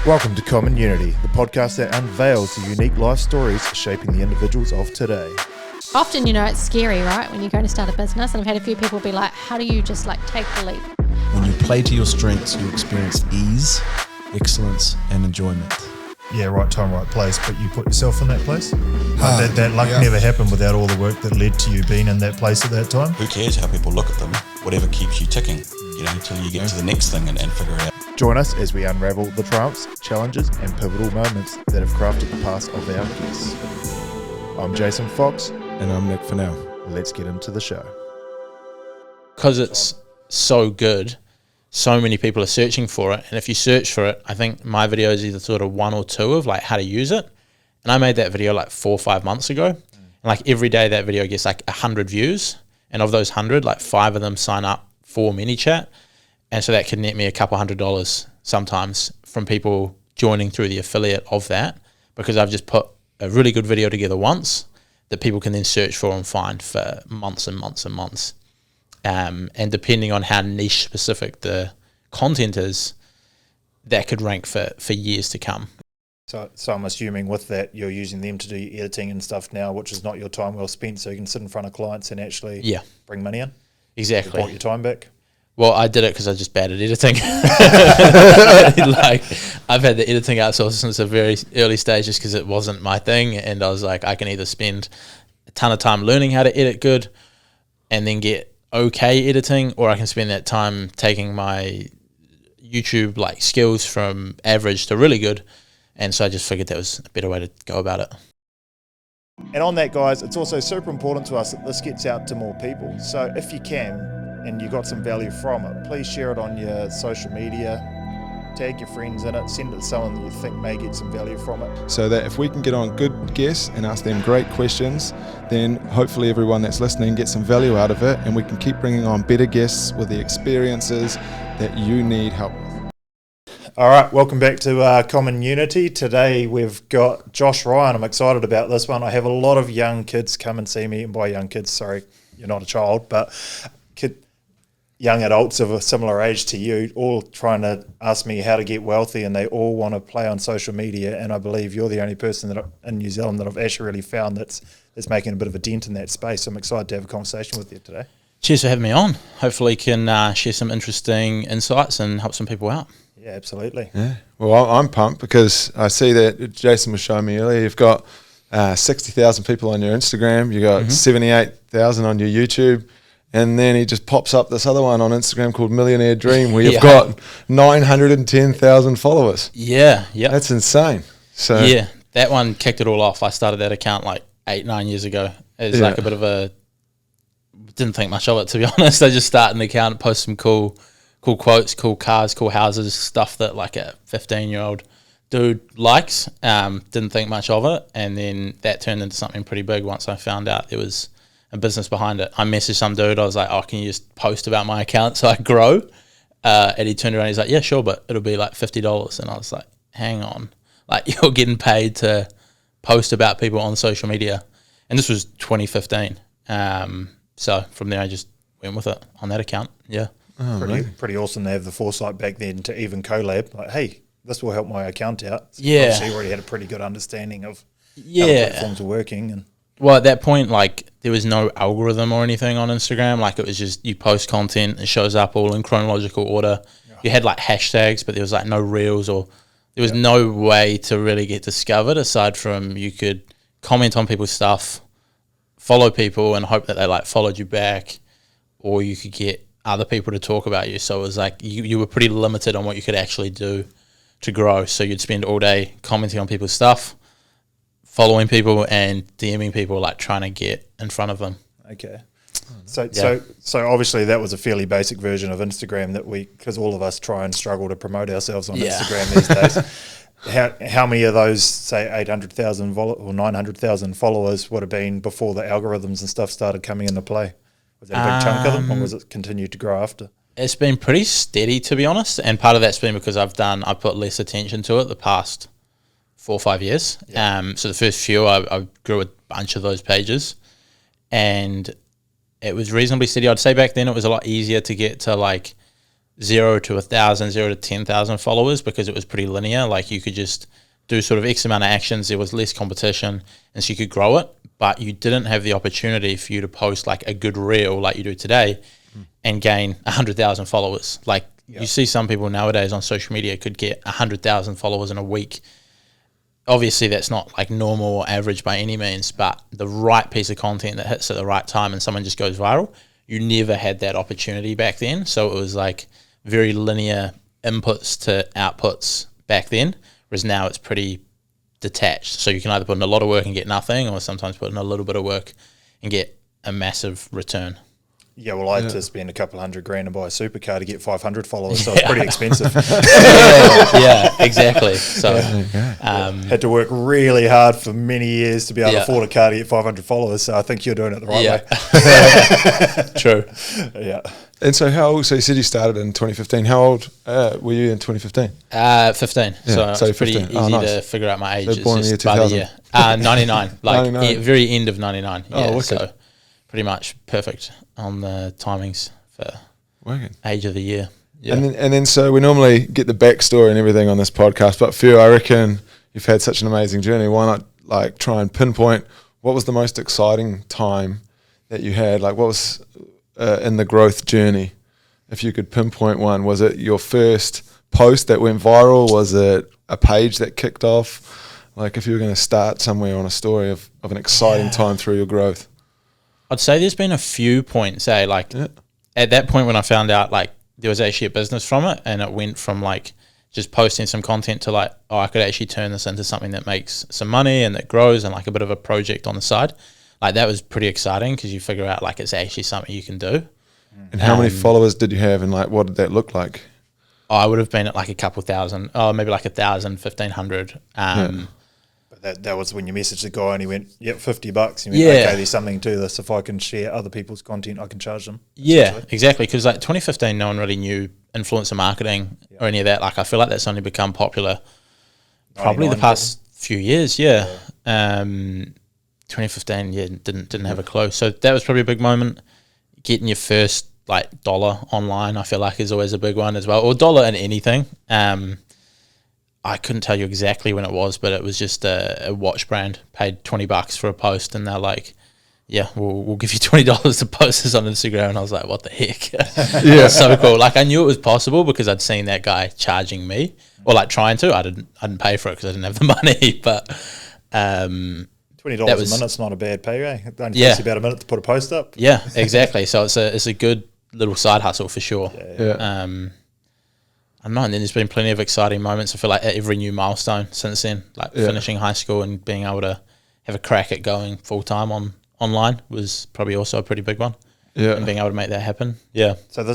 Welcome to Common Unity, the podcast that unveils the unique life stories shaping the individuals of today. Often, it's scary, right? When you're going to start a business, and I've had a few people be like, how do you just take the leap? When you play to your strengths, you experience ease, excellence, and enjoyment. Yeah, right time, right place, but you put yourself in that place. That luck never happened without all the work that led to you being in that place at that time. Who cares how people look at them? Whatever keeps you ticking, until you get to the next thing and figure it out. Join us as we unravel the triumphs, challenges, and pivotal moments that have crafted the past of our guests. I'm Jason Fox. And I'm Nick Fennell. Let's get into the show. Because it's so good, so many people are searching for it. And if you search for it, I think my video is either sort of one or two of how to use it. And I made that video 4 or 5 months ago. And every day that video gets 100 views. And of those 100, 5 of them sign up for ManyChat. And so that could net me a couple $100 sometimes from people joining through the affiliate of that, because I've just put a really good video together once that people can then search for and find for months and months and months. And depending on how niche specific the content is, that could rank for years to come. So I'm assuming with that, you're using them to do your editing and stuff now, which is not your time well spent, so you can sit in front of clients and actually bring money in? Exactly. You bought your time back? Well, I did it because I was just bad at editing. I've had the editing outsourced since the very early stages because it wasn't my thing. And I was like, I can either spend a ton of time learning how to edit good and then get okay editing, or I can spend that time taking my YouTube skills from average to really good. And so I just figured that was a better way to go about it. And on that, guys, it's also super important to us that this gets out to more people. So if you can, and you got some value from it, please share it on your social media, tag your friends in it, send it to someone that you think may get some value from it. So that if we can get on good guests and ask them great questions, then hopefully everyone that's listening gets some value out of it, and we can keep bringing on better guests with the experiences that you need help with. All right, welcome back to Common Unity. Today we've got Josh Ryan. I'm excited about this one. I have a lot of young kids come and see me, and by young kids, sorry, you're not a child, but young adults of a similar age to you, all trying to ask me how to get wealthy, and they all want to play on social media. And I believe you're the only person in New Zealand that I've actually really found that's making a bit of a dent in that space. So I'm excited to have a conversation with you today. Cheers for having me on. Hopefully can share some interesting insights and help some people out. Yeah, absolutely. Yeah. Well, I'm pumped because I see that Jason was showing me earlier. You've got 60,000 people on your Instagram. You got 78,000 on your YouTube. And then he just pops up this other one on Instagram called Millionaire Dream, where you've got 910,000 followers. Yeah. That's insane. So yeah, that one kicked it all off. I started that account 8-9 years ago. It was a bit of didn't think much of it, to be honest. I just started an account, post some cool quotes, cool cars, cool houses, stuff that a 15-year-old dude likes. Didn't think much of it. And then that turned into something pretty big once I found out there was a business behind it. I messaged some dude. I was like, "Oh, can you just post about my account so I grow?" And he turned around. He's like, "Yeah, sure, but it'll be $50." And I was like, "Hang on, you're getting paid to post about people on social media?" And this was 2015. So from there, I just went with it on that account. Yeah, pretty awesome to have the foresight back then to even collab. Hey, this will help my account out. So yeah, obviously you already had a pretty good understanding of how the platforms are working and. Well, at that point, there was no algorithm or anything on Instagram. It was just you post content, it shows up all in chronological order. Yeah. You had hashtags, but there was no reels, or there was no way to really get discovered aside from you could comment on people's stuff, follow people and hope that they followed you back, or you could get other people to talk about you. So it was you were pretty limited on what you could actually do to grow. So you'd spend all day commenting on people's stuff, following people and DMing people, trying to get in front of them. Okay. So obviously that was a fairly basic version of Instagram because all of us try and struggle to promote ourselves on Instagram these days. How many of those, say, 800,000 or 900,000 followers would have been before the algorithms and stuff started coming into play? Was that a big chunk of them, or was it continued to grow after? It's been pretty steady, to be honest, and part of that's been because I've put less attention to it the past 4 or 5 years. Yeah. So the first few, I grew a bunch of those pages, and it was reasonably steady. I'd say back then it was a lot easier to get to 0 to 1,000, 0 to 10,000 followers because it was pretty linear. Like you could just do sort of X amount of actions. There was less competition, and so you could grow it. But you didn't have the opportunity for you to post like a good reel like you do today and gain 100,000 followers. Like you see some people nowadays on social media could get 100,000 followers in a week. Obviously, that's not like normal or average by any means, but the right piece of content that hits at the right time and someone just goes viral, you never had that opportunity back then. So it was like very linear inputs to outputs back then, whereas now it's pretty detached. So you can either put in a lot of work and get nothing, or sometimes put in a little bit of work and get a massive return. Yeah, well, I had to spend a couple $100,000 and buy a supercar to get 500 followers, so it's pretty expensive. yeah, exactly. So had to work really hard for many years to be able to afford a car to get 500 followers, so I think you're doing it the right way. True. Yeah. And so how old, so you said you started in 2015. How old were you in 2015? 15. Yeah, So it's pretty 15. easy Nice. to figure out my age. So It's born in the year just by the 2000? year. 99. Like 99. very end of 99. Yeah, wicked. so pretty much perfect on the timings for Wicked. age of the year. Yeah. And then so we normally get the backstory and everything on this podcast, but for you, I reckon you've had such an amazing journey. Why not like try and pinpoint what was the most exciting time that you had? Like what was in the growth journey? If you could pinpoint one, was it your first post that went viral? Was it a page that kicked off? Like if you were going to start somewhere on a story of an exciting time through your growth. I'd say there's been a few points, like at that point when I found out like there was actually a business from it, and it went from like just posting some content to like, oh, I could actually turn this into something that makes some money and that grows and like a bit of a project on the side. Like that was pretty exciting because you figure out like it's actually something you can do. And how many followers did you have, and like what did that look like? I would have been at like a couple thousand, maybe like 1,000, 1,500. But that was when you messaged the guy and he went, yep, $50. And you went, okay, there's something to this. If I can share other people's content, I can charge them. Yeah, exactly. Because like 2015, no one really knew influencer marketing or any of that. Like I feel like that's only become popular probably the past few years. Yeah. 2015, didn't have a clue. So that was probably a big moment. Getting your first like dollar online, I feel like is always a big one as well, or dollar in anything. I couldn't tell you exactly when it was, but it was just a watch brand paid $20 for a post, and they're like, "Yeah, we'll give you $20 to post this on Instagram." And I was like, "What the heck?" Yeah, so cool. Like I knew it was possible because I'd seen that guy charging me, or like trying to. I didn't pay for it because I didn't have the money, but $20 a minute's not a bad pay, eh? It only takes you about a minute to put a post up. Yeah, exactly. So it's a good little side hustle for sure. Yeah. I don't know, and then there's been plenty of exciting moments. I feel like at every new milestone since then, like finishing high school and being able to have a crack at going full time online was probably also a pretty big one. Yeah, and being able to make that happen. Yeah. So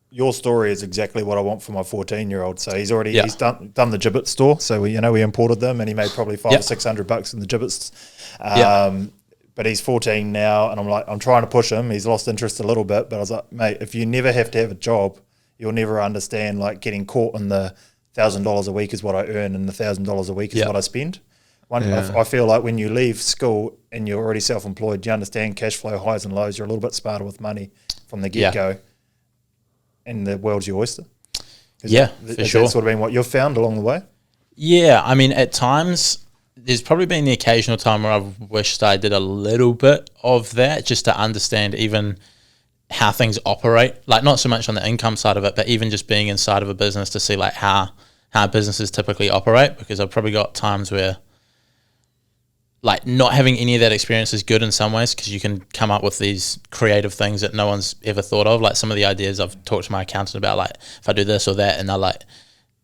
your story is exactly what I want for my 14-year-old. So he's already he's done the Gibbet store. So we imported them, and he made probably $500 or $600 in the Gibbets. But he's 14 now, and I'm trying to push him. He's lost interest a little bit, but I was like, mate, if you never have to have a job, you'll never understand like getting caught in the $1,000 a week is what I earn and the $1,000 a week is what I spend. I feel like when you leave school and you're already self-employed, you understand cash flow highs and lows. You're a little bit smarter with money from the get-go, and the world's your oyster. Has that sort of been what you've found along the way? Yeah, I mean, at times there's probably been the occasional time where I've wished I did a little bit of that just to understand even how things operate, like not so much on the income side of it, but even just being inside of a business to see like how businesses typically operate, because I've probably got times where like not having any of that experience is good in some ways because you can come up with these creative things that no one's ever thought of. Like some of the ideas I've talked to my accountant about, like if I do this or that, and they're like,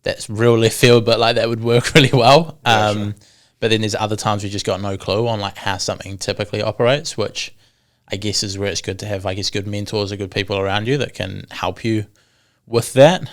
that's real left field, but like that would work really well. Sure. But then there's other times we just got no clue on like how something typically operates, which I guess is where it's good to have, I guess, good mentors or good people around you that can help you with that.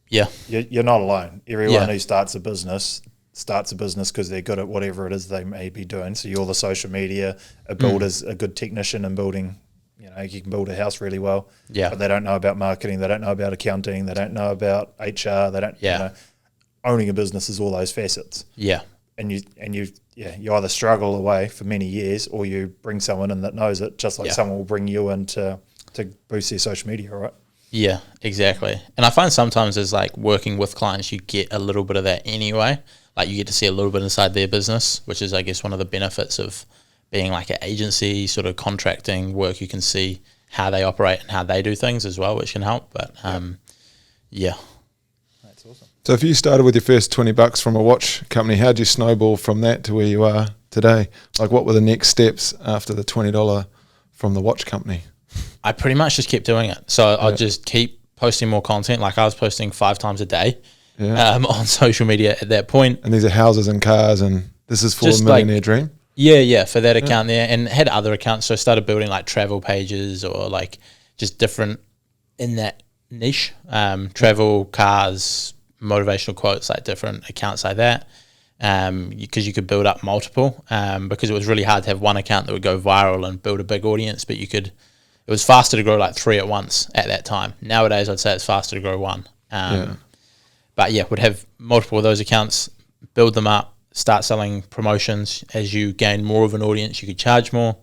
You're not alone. Everyone who starts a business because they're good at whatever it is they may be doing. So you're the social media, a builder's a good technician in building. You can build a house really well, but they don't know about marketing, they don't know about accounting, they don't know about HR, they don't. Owning a business is all those facets. Yeah, and you either struggle away for many years, or you bring someone in that knows it, just like someone will bring you in to boost their social media, right? Yeah, exactly. And I find sometimes as like working with clients, you get a little bit of that anyway. Like you get to see a little bit inside their business, which is, I guess, one of the benefits of being like an agency, sort of contracting work. You can see how they operate and how they do things as well, which can help. But yeah. That's awesome. So if you started with your first $20 from a watch company, how'd you snowball from that to where you are today? Like what were the next steps after the $20 from the watch company? I pretty much just kept doing it. So I'd just keep posting more content. Like I was posting 5 times a day on social media at that point. And these are houses and cars, and this is for Just a millionaire dream? Yeah, for that account there, and had other accounts. So I started building like travel pages or like just different in that niche, travel, cars, motivational quotes, like different accounts like that. Because you could build up multiple, because it was really hard to have one account that would go viral and build a big audience, but it was faster to grow like 3 at once at that time. Nowadays, I'd say it's faster to grow 1. But yeah, would have multiple of those accounts, build them up, start selling promotions. As you gain more of an audience, you could charge more,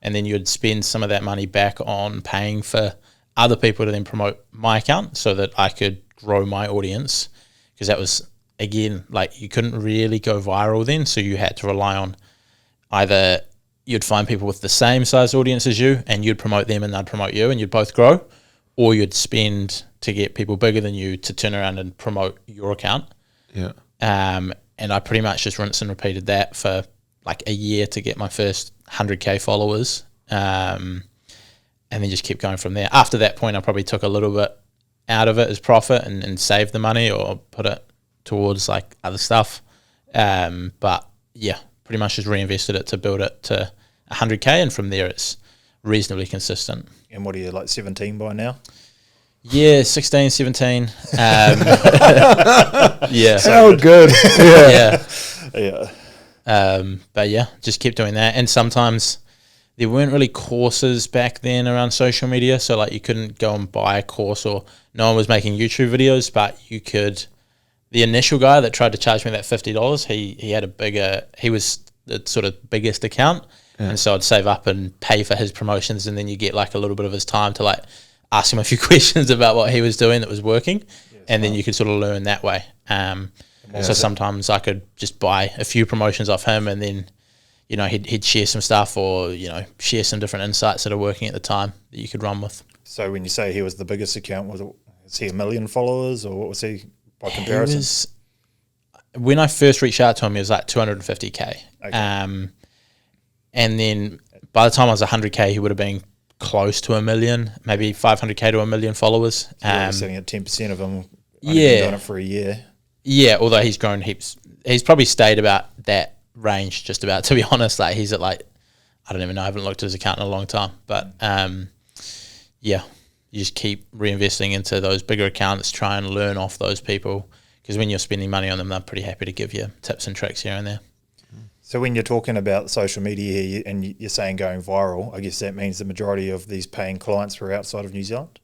and then you'd spend some of that money back on paying for other people to then promote my account so that I could grow my audience, because that was, again, like you couldn't really go viral then, so you had to rely on either you'd find people with the same size audience as you and you'd promote them and they'd promote you and you'd both grow, or you'd spend to get people bigger than you to turn around and promote your account. Yeah. And I pretty much just rinsed and repeated that for like a year to get my first 100K followers, and then just kept going from there. After that point, I probably took a little bit out of it as profit and saved the money or put it towards like other stuff. But yeah, pretty much just reinvested it to build it to 100K, and from there it's reasonably consistent. And what are you, like 17 by now? Yeah, 16, 17. Yeah. Oh, good. Yeah. Yeah. But yeah, just keep doing that. And sometimes there weren't really courses back then around social media. So like you couldn't go and buy a course, or no one was making YouTube videos, but you could. The initial guy that tried to charge me that $50, he was the sort of biggest account. Yeah. And so I'd save up and pay for his promotions, and then you get like a little bit of his time to like ask him a few questions about what he was doing that was working, and then you could sort of learn that way. So sometimes I could just buy a few promotions off him, and then, you know, he'd share some stuff, or, you know, share some different insights that are working at the time that you could run with. So when you say he was the biggest account, was he 1 million followers, or what was he by comparison? When I first reached out to him, he was like 250K. Okay. And then by the time I was 100K, he would have been close to 1 million, maybe 500K to 1 million followers. Sitting at 10% of them. Only been doing it for a year. Yeah, although he's grown heaps. He's probably stayed about that range, just about, to be honest. Like he's at like, I don't even know, I haven't looked at his account in a long time. But yeah, you just keep reinvesting into those bigger accounts, try and learn off those people, because when you're spending money on them, they're pretty happy to give you tips and tricks here and there. So when you're talking about social media here and you're saying going viral, I guess that means the majority of these paying clients were outside of New Zealand?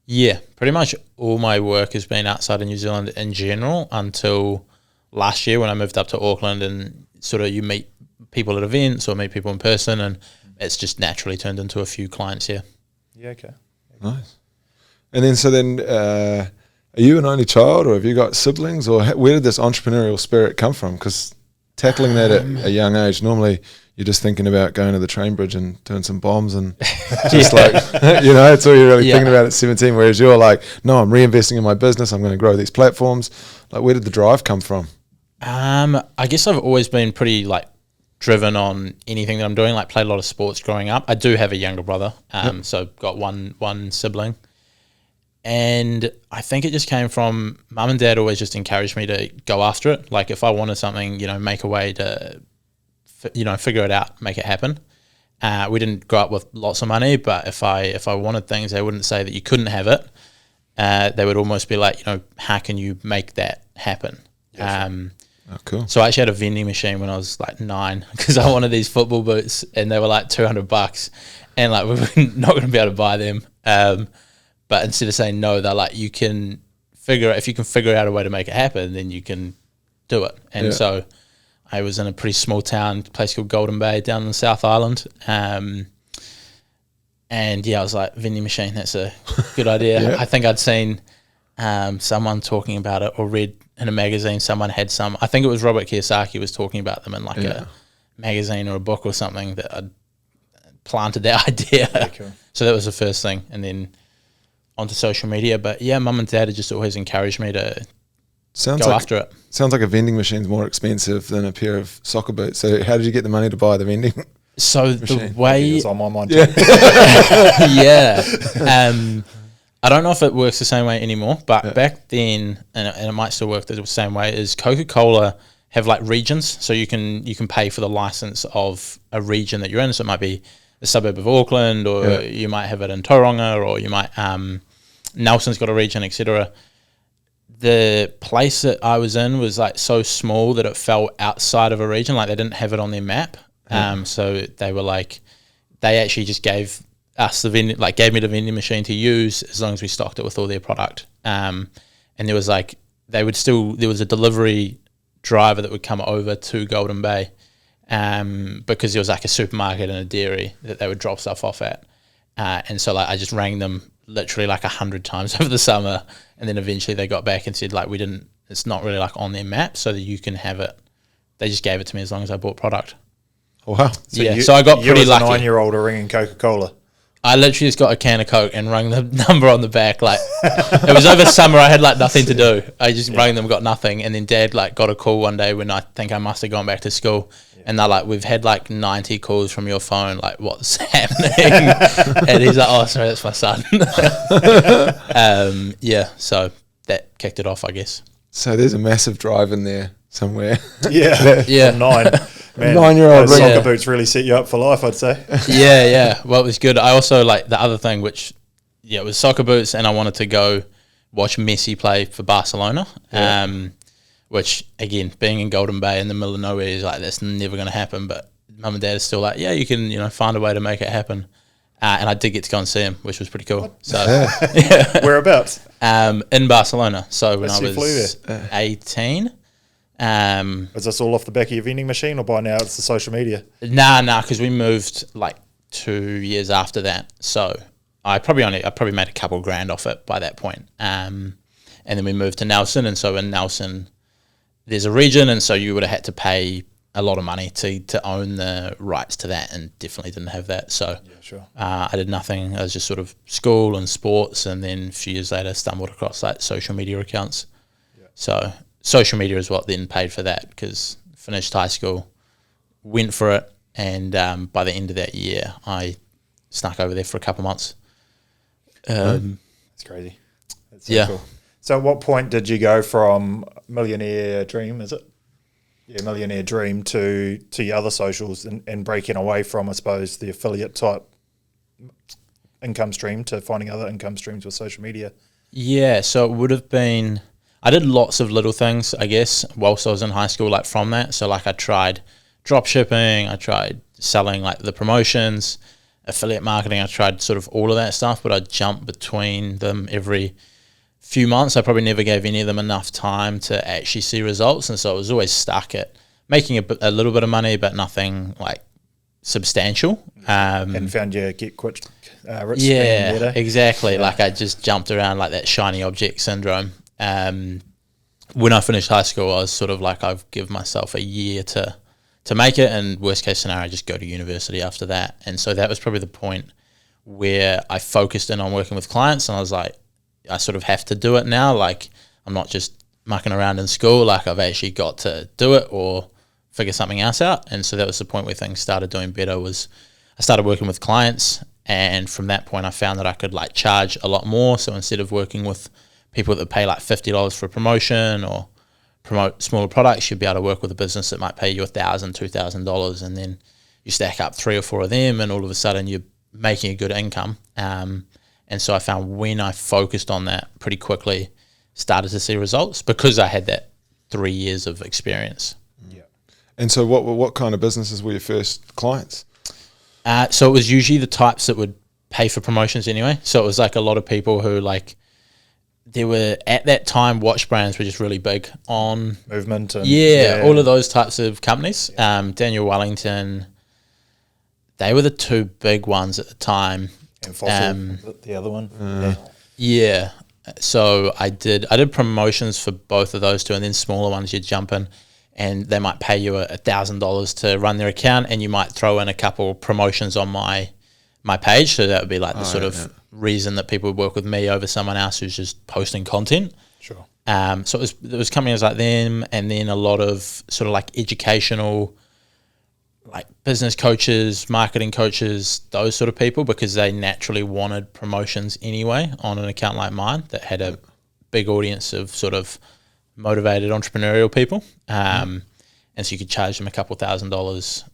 Yeah, pretty much all my work has been outside of New Zealand in general until last year when I moved up to Auckland, and sort of you meet people at events or meet people in person, and it's just naturally turned into a few clients here. Yeah, okay. Nice. And then, are you an only child, or have you got siblings, or where did this entrepreneurial spirit come from? Because tackling that at a young age, normally you're just thinking about going to the train bridge and doing some bombs and just like, you know, that's all you're really thinking about at 17, whereas you're like, no, I'm reinvesting in my business, I'm going to grow these platforms. Like, where did the drive come from? I guess I've always been pretty like driven on anything that I'm doing, like played a lot of sports growing up. I do have a younger brother, so got one sibling. And I think it just came from mum and dad always just encouraged me to go after it. Like if I wanted something, you know, make a way to, you know, figure it out, make it happen. We didn't grow up with lots of money, but if I wanted things, they wouldn't say that you couldn't have it. They would almost be like, you know, how can you make that happen? Oh, cool. So I actually had a vending machine when I was like 9 because I wanted these football boots and they were like $200, and like we were not going to be able to buy them. But instead of saying no, they're like, if you can figure out a way to make it happen, then you can do it. And so I was in a pretty small town, place called Golden Bay down in the South Island. And yeah, I was like, vending machine, that's a good idea. I think I'd seen someone talking about it, or read in a magazine someone had some. I think it was Robert Kiyosaki was talking about them in like a magazine or a book or something, that I'd planted that idea. Cool. So that was the first thing, and then onto social media. But yeah, mum and dad had just always encouraged me to go after it. Sounds like a vending machine's more expensive than a pair of soccer boots. So how did you get the money to buy the vending? So the way it's on my mind. I don't know if it works the same way anymore, but back then, and it might still work the same way, is Coca-Cola have like regions, so you can pay for the license of a region that you're in. So it might be a suburb of Auckland, or you might have it in Tauranga, or you might Nelson's got a region, etc. The place that I was in was like so small that it fell outside of a region, like they didn't have it on their map. So they were like, they actually just gave us gave me the vending machine to use as long as we stocked it with all their product. And there was like, there was a delivery driver that would come over to Golden Bay, because there was like a supermarket and a dairy that they would drop stuff off at. And so like I just rang them literally like 100 times over the summer, and then eventually they got back and said like, it's not really like on their map, so that you can have it. They just gave it to me as long as I bought product. Wow. So I got pretty lucky. You as a 9-year-old are ringing Coca-Cola. I literally just got a can of Coke and rang the number on the back. Like, it was over summer. I had like nothing to do. I just rang them, got nothing. And then Dad like got a call one day when I think I must have gone back to school. And they're like, we've had like 90 calls from your phone. Like, what's happening? And he's like, oh, sorry, that's my son. So that kicked it off, I guess. So there's a massive drive in there somewhere. Yeah. 9. Man, 9-year-old those soccer boots really set you up for life, I'd say. Yeah. Well, it was good. I also like the other thing, which it was soccer boots, and I wanted to go watch Messi play for Barcelona. Which again, being in Golden Bay in the middle of nowhere, is like, that's never going to happen. But mum and dad are still like, yeah, you can find a way to make it happen. And I did get to go and see him, which was pretty cool. So Whereabouts? In Barcelona. So when I flew was 18. Is this all off the back of your vending machine, or by now it's the social media? Nah, because we moved like 2 years after that. So I probably made a couple grand off it by that point. And then we moved to Nelson, and so in Nelson there's a region, and so you would have had to pay a lot of money to own the rights to that, and definitely didn't have that. So I did nothing. I was just sort of school and sports, and then a few years later stumbled across like social media accounts. So social media is what then paid for that, because finished high school, went for it, and by the end of that year, I snuck over there for a couple of months. That's crazy. That's so cool. So at what point did you go from millionaire dream, is it? Yeah, millionaire dream to your other socials, and breaking away from, I suppose, the affiliate type income stream to finding other income streams with social media? Yeah, so it would have been... I did lots of little things, I guess, whilst I was in high school, like from that. So like I tried drop shipping, I tried selling like the promotions, affiliate marketing, I tried sort of all of that stuff, but I jumped between them every few months. I probably never gave any of them enough time to actually see results. And so I was always stuck at making a little bit of money, but nothing like substantial. And found your get quick rich. Yeah, exactly. Like I just jumped around like that shiny object syndrome. When I finished high school, I was sort of like, I've given myself a year to make it, and worst case scenario, just go to university after that. And so that was probably the point where I focused in on working with clients, and I was like, I sort of have to do it now. Like, I'm not just mucking around in school, like I've actually got to do it or figure something else out. And so that was the point where things started doing better, was I started working with clients, and from that point I found that I could like charge a lot more. So instead of working with people that pay like $50 for a promotion or promote smaller products, you'd be able to work with a business that might pay you $1,000, $2,000, and then you stack up 3 or 4 of them, and all of a sudden you're making a good income. And so I found when I focused on that pretty quickly, started to see results because I had that 3 years of experience. Yeah. And so what kind of businesses were your first clients? So it was usually the types that would pay for promotions anyway. So it was like a lot of people who like, there were at that time watch brands were just really big on movement and all of those types of companies. Daniel Wellington, they were the 2 big ones at the time. And Fossil, the other one. Yeah. So I did promotions for both of those two, and then smaller ones you'd jump in and they might pay you $1,000 to run their account, and you might throw in a couple promotions on my page. So that would be like the sort of reason that people would work with me over someone else who's just posting content. Sure. So it was companies like them, and then a lot of sort of like educational, like business coaches, marketing coaches, those sort of people, because they naturally wanted promotions anyway on an account like mine that had a big audience of sort of motivated entrepreneurial people. And so you could charge them a couple $1,000,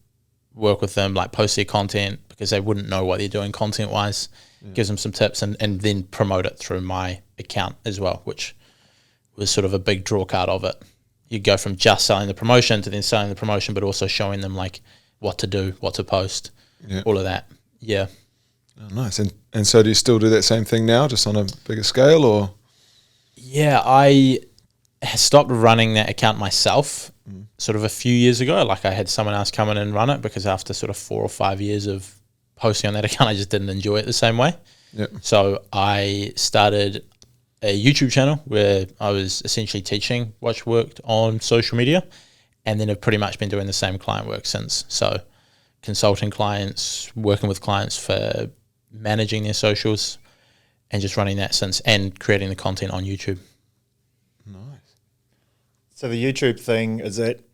work with them, like post their content because they wouldn't know what they're doing content wise, gives them some tips, and then promote it through my account as well, which was sort of a big draw card of it. You go from just selling the promotion to then selling the promotion, but also showing them like what to do, what to post, all of that. Yeah. Oh, nice. And so do you still do that same thing now, just on a bigger scale, or? Yeah, I stopped running that account myself sort of a few years ago. Like I had someone else come in and run it because after sort of 4 or 5 years of posting on that account, I just didn't enjoy it the same way. Yep. So I started a YouTube channel where I was essentially teaching what worked on social media, and then have pretty much been doing the same client work since. So consulting clients, working with clients for managing their socials, and just running that since, and creating the content on YouTube. Nice. So the YouTube thing, is it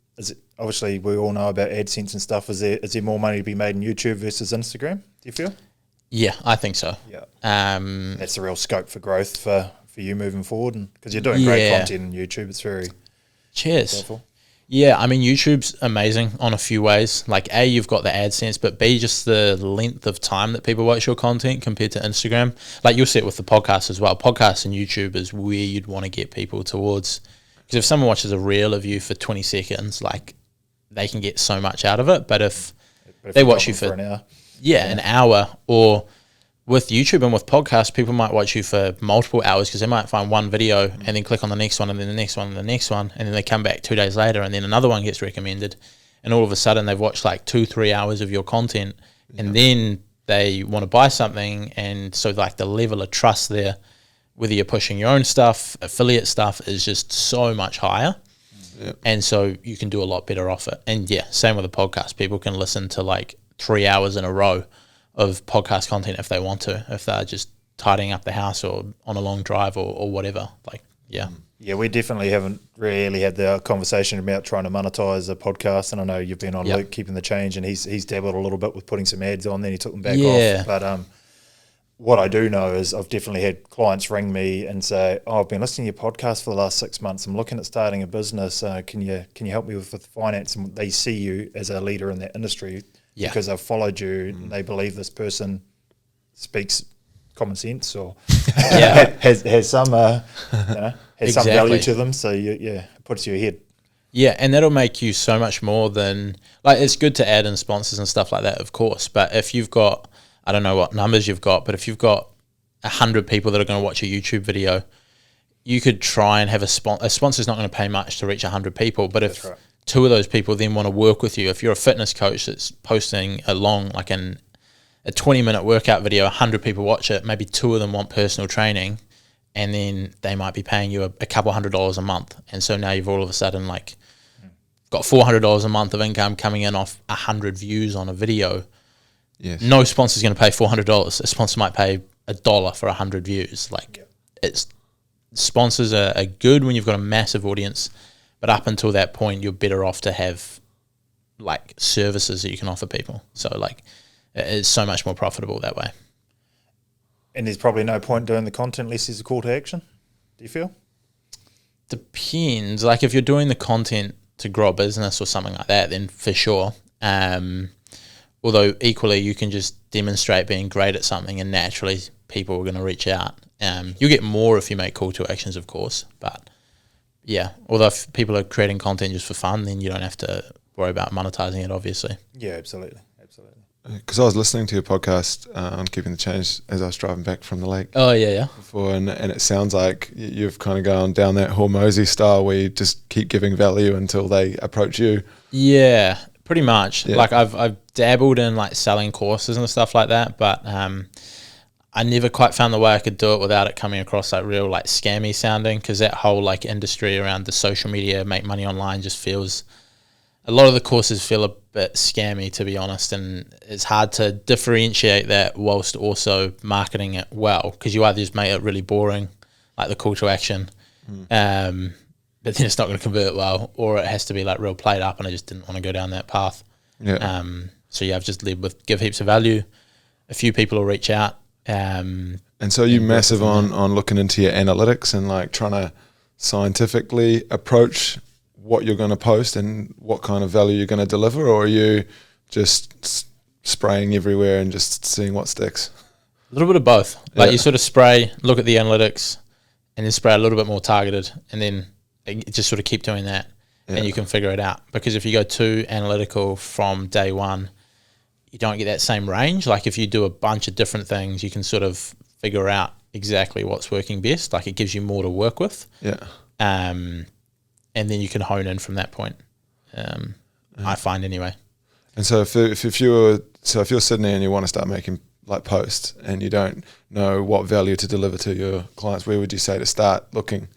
obviously we all know about AdSense and stuff. Is there more money to be made in YouTube versus Instagram, do you feel? Yeah, I think so. Yeah. That's the real scope for growth for you moving forward, and because you're doing great content on YouTube, it's very helpful. Yeah, I mean, YouTube's amazing on a few ways. Like, A, you've got the AdSense, but B, just the length of time that people watch your content compared to Instagram. Like, you'll see it with the podcast as well. Podcasts and YouTube is where you'd want to get people towards. Because if someone watches a reel of you for 20 seconds, like, they can get so much out of it. But if they watch you for an hour. an hour, or with YouTube and with podcasts, people might watch you for multiple hours because they might find one video and then click on the next one and then the next one and the next one, and then they come back 2 days later and then another one gets recommended, and all of a sudden they've watched like 2-3 hours of your content, and then they want to buy something. And so like the level of trust there, whether you're pushing your own stuff, affiliate stuff, is just so much higher. And so you can do a lot better off it. And yeah, same with the podcast. People can listen to like 3 hours in a row of podcast content if they want to, if they're just tidying up the house or on a long drive or whatever. Like, yeah. Yeah, we definitely haven't really had the conversation about trying to monetize a podcast. And I know you've been on Luke Keeping the Change, and he's dabbled a little bit with putting some ads on, then he took them back off. But what I do know is I've definitely had clients ring me and say, "Oh, I've been listening to your podcast for the last 6 months. I'm looking at starting a business. Can you help me with finance?" And they see you as a leader in that industry because they've followed you and they believe this person speaks common sense or has some some value to them. So it puts you ahead. Yeah, and that'll make you so much more than, like, it's good to add in sponsors and stuff like that, of course. But if you've got, I don't know what numbers you've got, but if you've got 100 people that are going to watch a YouTube video, you could try and have a sponsor's not going to pay much to reach 100 people. But if 2 of those people then want to work with you, if you're a fitness coach that's posting a 20-minute workout video, 100 people watch it, maybe 2 of them want personal training, and then they might be paying you a couple $100 a month. And so now you've all of a sudden like got $400 a month of income coming in off 100 views on a video. Yes. No sponsor's going to pay $400. A sponsor might pay $1 for 100 views. Like, it's sponsors are good when you've got a massive audience, but up until that point, you're better off to have like services that you can offer people. So like, it's so much more profitable that way. And there's probably no point doing the content unless there's a call to action. Do you feel? Depends. Like, if you're doing the content to grow a business or something like that, then for sure. Although equally, you can just demonstrate being great at something, and naturally people are going to reach out. You'll get more if you make call to actions, of course. But yeah, although if people are creating content just for fun, then you don't have to worry about monetizing it, obviously. Yeah, absolutely. Because I was listening to your podcast on Keeping the Change as I was driving back from the lake. Oh, yeah. Before, and it sounds like you've kind of gone down that Hormozy style where you just keep giving value until they approach you. Yeah, pretty much. Yeah. Like, I've dabbled in like selling courses and stuff like that, but I never quite found the way I could do it without it coming across like real like scammy sounding, because that whole like industry around the social media, make money online, just feels, a lot of the courses feel a bit scammy, to be honest, and it's hard to differentiate that whilst also marketing it well, because you either just make it really boring, like the call to action, but then it's not going to convert well, or it has to be like real played up, and I just didn't want to go down that path. So yeah, I've just led with give heaps of value. A few people will reach out. And so you massive on looking into your analytics and like trying to scientifically approach what you're going to post and what kind of value you're going to deliver, or are you just spraying everywhere and just seeing what sticks? A little bit of both. Like you sort of spray, look at the analytics, and then spray a little bit more targeted, and then just sort of keep doing that, and you can figure it out. Because if you go too analytical from day one, you don't get that same range. Like if you do a bunch of different things, you can sort of figure out exactly what's working best. Like it gives you more to work with. And then you can hone in from that point. I find anyway. And so if you're sitting there and you want to start making like posts and you don't know what value to deliver to your clients, where would you say to start looking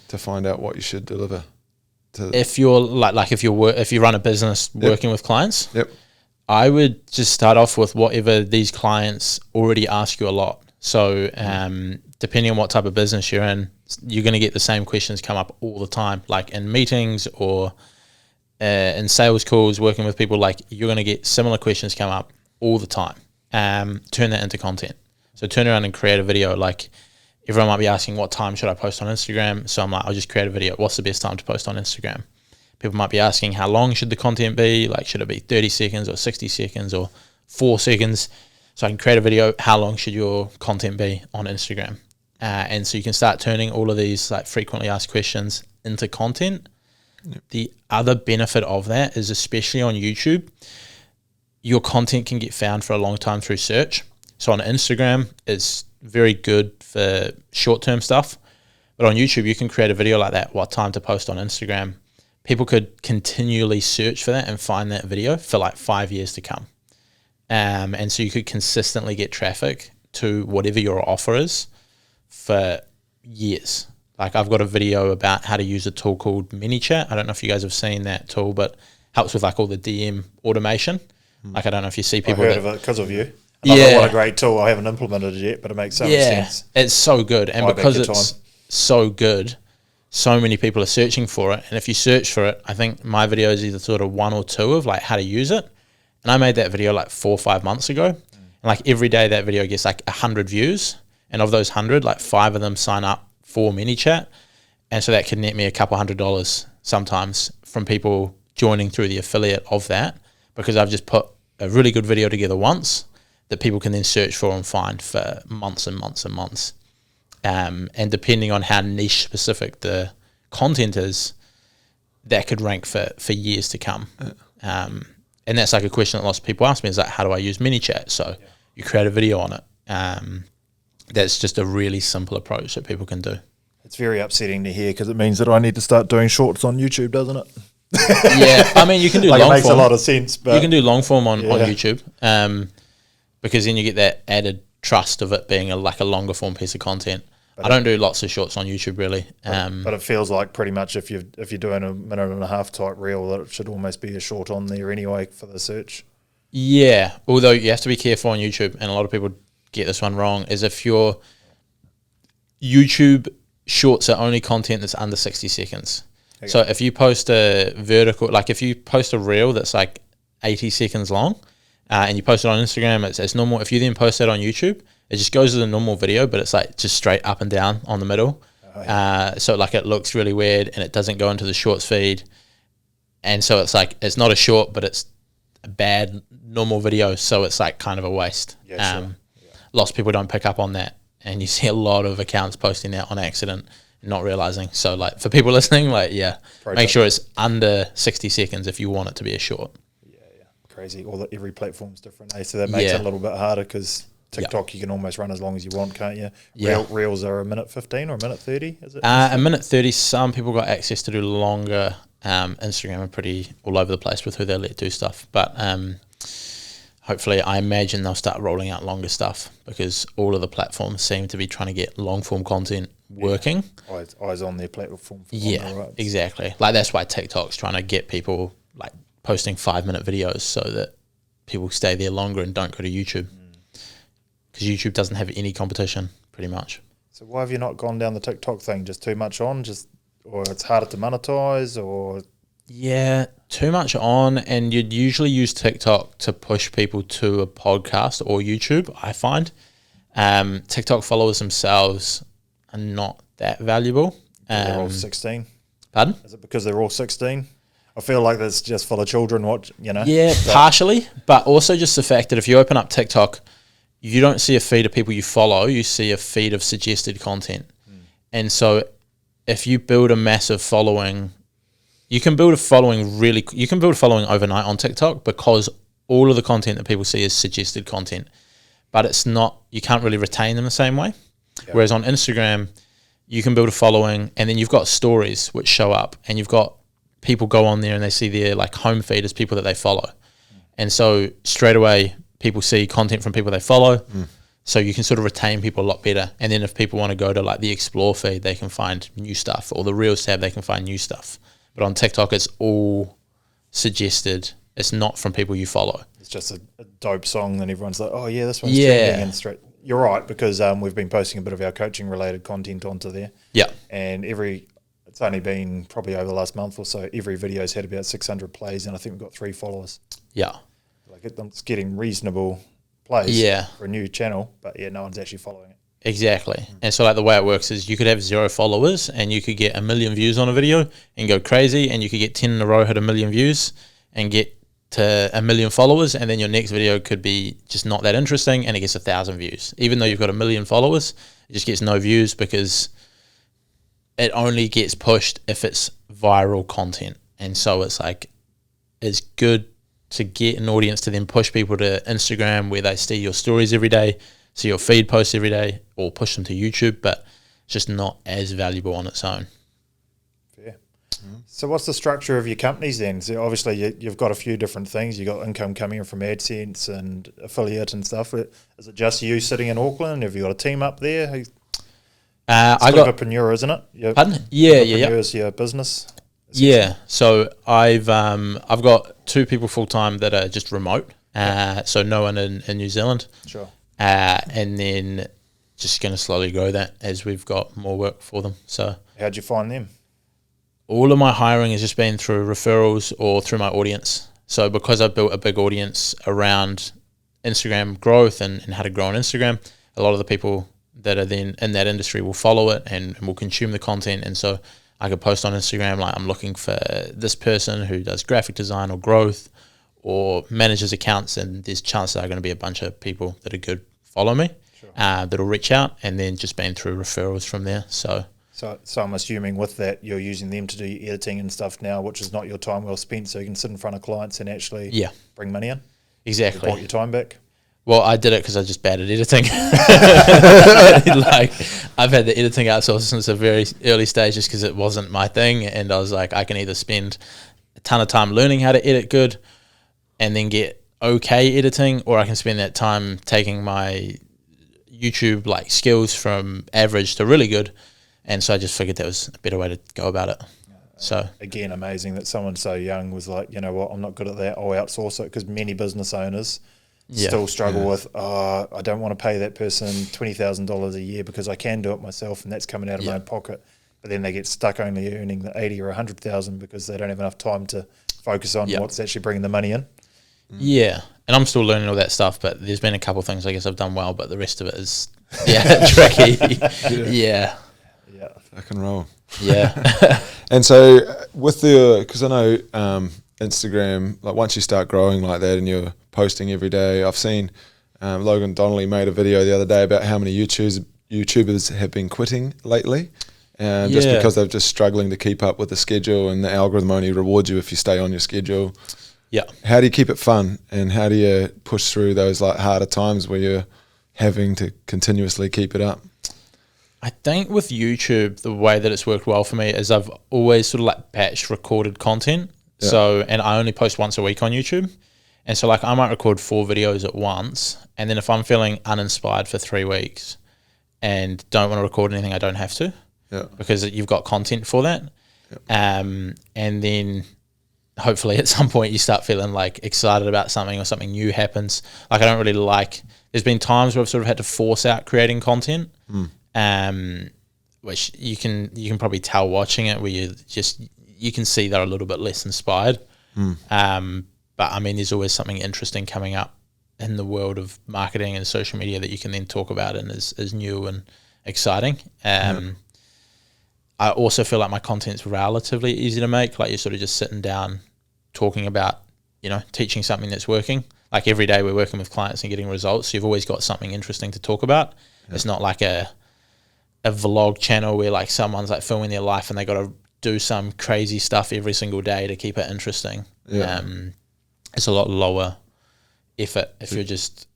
to find out what you should deliver to? If you're if you run a business working with clients, I would just start off with whatever these clients already ask you a lot. So depending on what type of business you're in, you're going to get the same questions come up all the time, like in meetings or in sales calls, working with people, like you're going to get similar questions come up all the time. Turn that into content. So turn around and create a video. Like everyone might be asking, what time should I post on Instagram? So I'm like, I'll just create a video. What's the best time to post on Instagram? People might be asking, how long should the content be? Like, should it be 30 seconds or 60 seconds or 4 seconds? So I can create a video. How long should your content be on Instagram? And so you can start turning all of these like frequently asked questions into content. The other benefit of that is, especially on YouTube, your content can get found for a long time through search. So on Instagram, it's very good for short-term stuff. But on YouTube, you can create a video like that, what time to post on Instagram. People could continually search for that and find that video for like 5 years to come. And so you could consistently get traffic to whatever your offer is for years. Like I've got a video about how to use a tool called ManyChat. I don't know if you guys have seen that tool, but helps with like all the DM automation. Like I don't know if you see people. I've heard of it because of you. What a great tool. I haven't implemented it yet, but it makes so much sense. It's so good. And because it's so good, so many people are searching for it. And if you search for it, I think my video is either sort of 1 or 2 of like how to use it. And I made that video like 4 or 5 months ago. And like every day that video gets like 100 views. And of those 100, like 5 of them sign up for ManyChat. And so that can net me a couple $100 sometimes from people joining through the affiliate of that, because I've just put a really good video together once that people can then search for and find for months and months and months. And depending on how niche specific the content is, that could rank for years to come. And that's like a question that lots of people ask me, is like, how do I use ManyChat? So you create a video on it. That's just a really simple approach that people can do. It's very upsetting to hear, because it means that I need to start doing shorts on YouTube, doesn't it? Yeah, I mean, you can do like long it makes form. a lot of sense. But you can do long form on YouTube, because then you get that added trust of it being a longer form piece of content. But I don't do lots of shorts on YouTube really. But it feels like pretty much if you're doing a 1.5-minute type reel, that it should almost be a short on there anyway for the search. Yeah, although you have to be careful on YouTube, and a lot of people get this one wrong, is if your YouTube shorts are only content that's under 60 seconds. Okay. So if you post a vertical, like if you post a reel that's like 80 seconds long, and you post it on Instagram, it's normal. If you then post that on YouTube, it just goes to the normal video, but it's like just straight up and down on the middle. So like it looks really weird, and it doesn't go into the shorts feed. And so it's like, it's not a short, but it's a bad normal video. So it's like kind of a waste. Lots of people don't pick up on that. And you see a lot of accounts posting that on accident, not realizing. So like for people listening, make sure it's under 60 seconds if you want it to be a short. Crazy. Every platform's different. So that makes it a little bit harder, because TikTok you can almost run as long as you want, can't you? Reels are 1:15 or 1:30, is it? 1:30. Some people got access to do longer. Instagram are pretty all over the place with who they let do stuff. But hopefully, I imagine they'll start rolling out longer stuff because all of the platforms seem to be trying to get long form content working. Eyes on their platform. Exactly. Like that's why TikTok's trying to get people like posting 5-minute videos so that people stay there longer and don't go to YouTube, because YouTube doesn't have any competition pretty much. So why have you not gone down the TikTok thing? Just too much on, or it's harder to monetize, or? Yeah, too much on, and you'd usually use TikTok to push people to a podcast or YouTube, I find. TikTok followers themselves are not that valuable. They're all 16. Pardon? Is it because they're all 16? I feel like that's just full of children, Yeah, partially, but also just the fact that if you open up TikTok, you don't see a feed of people you follow, you see a feed of suggested content. And so if you build a massive following, you can build a following overnight on TikTok, because all of the content that people see is suggested content, but it's not, you can't really retain them the same way. Yeah. Whereas on Instagram, you can build a following and then you've got stories which show up, and you've got people go on there and they see their like home feed as people that they follow. And so straight away, people see content from people they follow. So you can sort of retain people a lot better. And then if people want to go to like the explore feed, they can find new stuff, or the Reels tab, they can find new stuff. But on TikTok, it's all suggested. It's not from people you follow. It's just a dope song, then everyone's like, oh yeah, this one's trending. And straight. You're right, because we've been posting a bit of our coaching related content onto there. Yeah. And it's only been probably over the last month or so, every video's had about 600 plays, and I think we've got 3 followers. Yeah. Like it's getting reasonable plays for a new channel, but no one's actually following it. Exactly. And so like the way it works is you could have 0 followers and you could get 1 million views on a video and go crazy, and you could get 10 in a row, hit 1 million views and get to 1 million followers, and then your next video could be just not that interesting and it gets 1,000 views. Even though you've got 1 million followers, it just gets no views because it only gets pushed if it's viral content. And so it's like, it's good to get an audience to then push people to Instagram where they see your stories every day, see your feed posts every day, or push them to YouTube, but it's just not as valuable on its own. Fair. So what's the structure of your companies then? So obviously you've got a few different things. You've got income coming in from AdSense and affiliate and stuff. Is it just you sitting in Auckland? Have you got a team up there? I got Entrepreneur, isn't it? Pardon? Yeah. Is your business. Yeah, so I've got 2 people full time that are just remote, so no one in New Zealand. Sure. And then just going to slowly grow that as we've got more work for them. So how'd you find them? All of my hiring has just been through referrals or through my audience. So because I've built a big audience around Instagram growth and how to grow on Instagram, a lot of the people that are then in that industry will follow it and will consume the content. And so I could post on Instagram like, I'm looking for this person who does graphic design or growth or manages accounts, and there's chances there are going to be a bunch of people that are good follow me, that'll reach out, and then just been through referrals from there. So I'm assuming with that you're using them to do your editing and stuff now, which is not your time well spent, so you can sit in front of clients and actually bring money in. Exactly. You bought your time back. Well, I did it because I was just bad at editing. Like, I've had the editing outsourced since the very early stages because it wasn't my thing, and I was like, I can either spend a ton of time learning how to edit good and then get okay editing, or I can spend that time taking my YouTube like skills from average to really good. And so I just figured that was a better way to go about it. So again, amazing that someone so young was like, you know what, I'm not good at that, I'll outsource it, because many business owners still struggle with, I don't want to pay that person $20,000 a year because I can do it myself and that's coming out of my own pocket. But then they get stuck only earning the 80 or 100,000 because they don't have enough time to focus on what's actually bringing the money in. Yeah, and I'm still learning all that stuff, but there's been a couple of things I guess I've done well, but the rest of it is tricky. Yeah. Fucking roll. Yeah. And so with because I know Instagram, like once you start growing like that and you're posting every day, I've seen Logan Donnelly made a video the other day about how many YouTubers have been quitting lately, just because they're just struggling to keep up with the schedule, and the algorithm only rewards you if you stay on your schedule. Yeah. How do you keep it fun, and how do you push through those like harder times where you're having to continuously keep it up? I think with YouTube, the way that it's worked well for me is I've always sort of like batch recorded content. Yeah. So, and I only post once a week on YouTube. And so like I might record 4 videos at once, and then if I'm feeling uninspired for 3 weeks and don't want to record anything, I don't have to, because you've got content for that. And then hopefully at some point you start feeling like excited about something or something new happens. Like I don't really like, there's been times where I've sort of had to force out creating content, which you can probably tell watching it, where you can see they're a little bit less inspired. But I mean, there's always something interesting coming up in the world of marketing and social media that you can then talk about and is new and exciting. I also feel like my content's relatively easy to make. Like you're sort of just sitting down talking about, teaching something that's working. Like every day we're working with clients and getting results. So you've always got something interesting to talk about. It's not like a vlog channel where like someone's like filming their life and they got to do some crazy stuff every single day to keep it interesting. It's a lot lower effort if you're just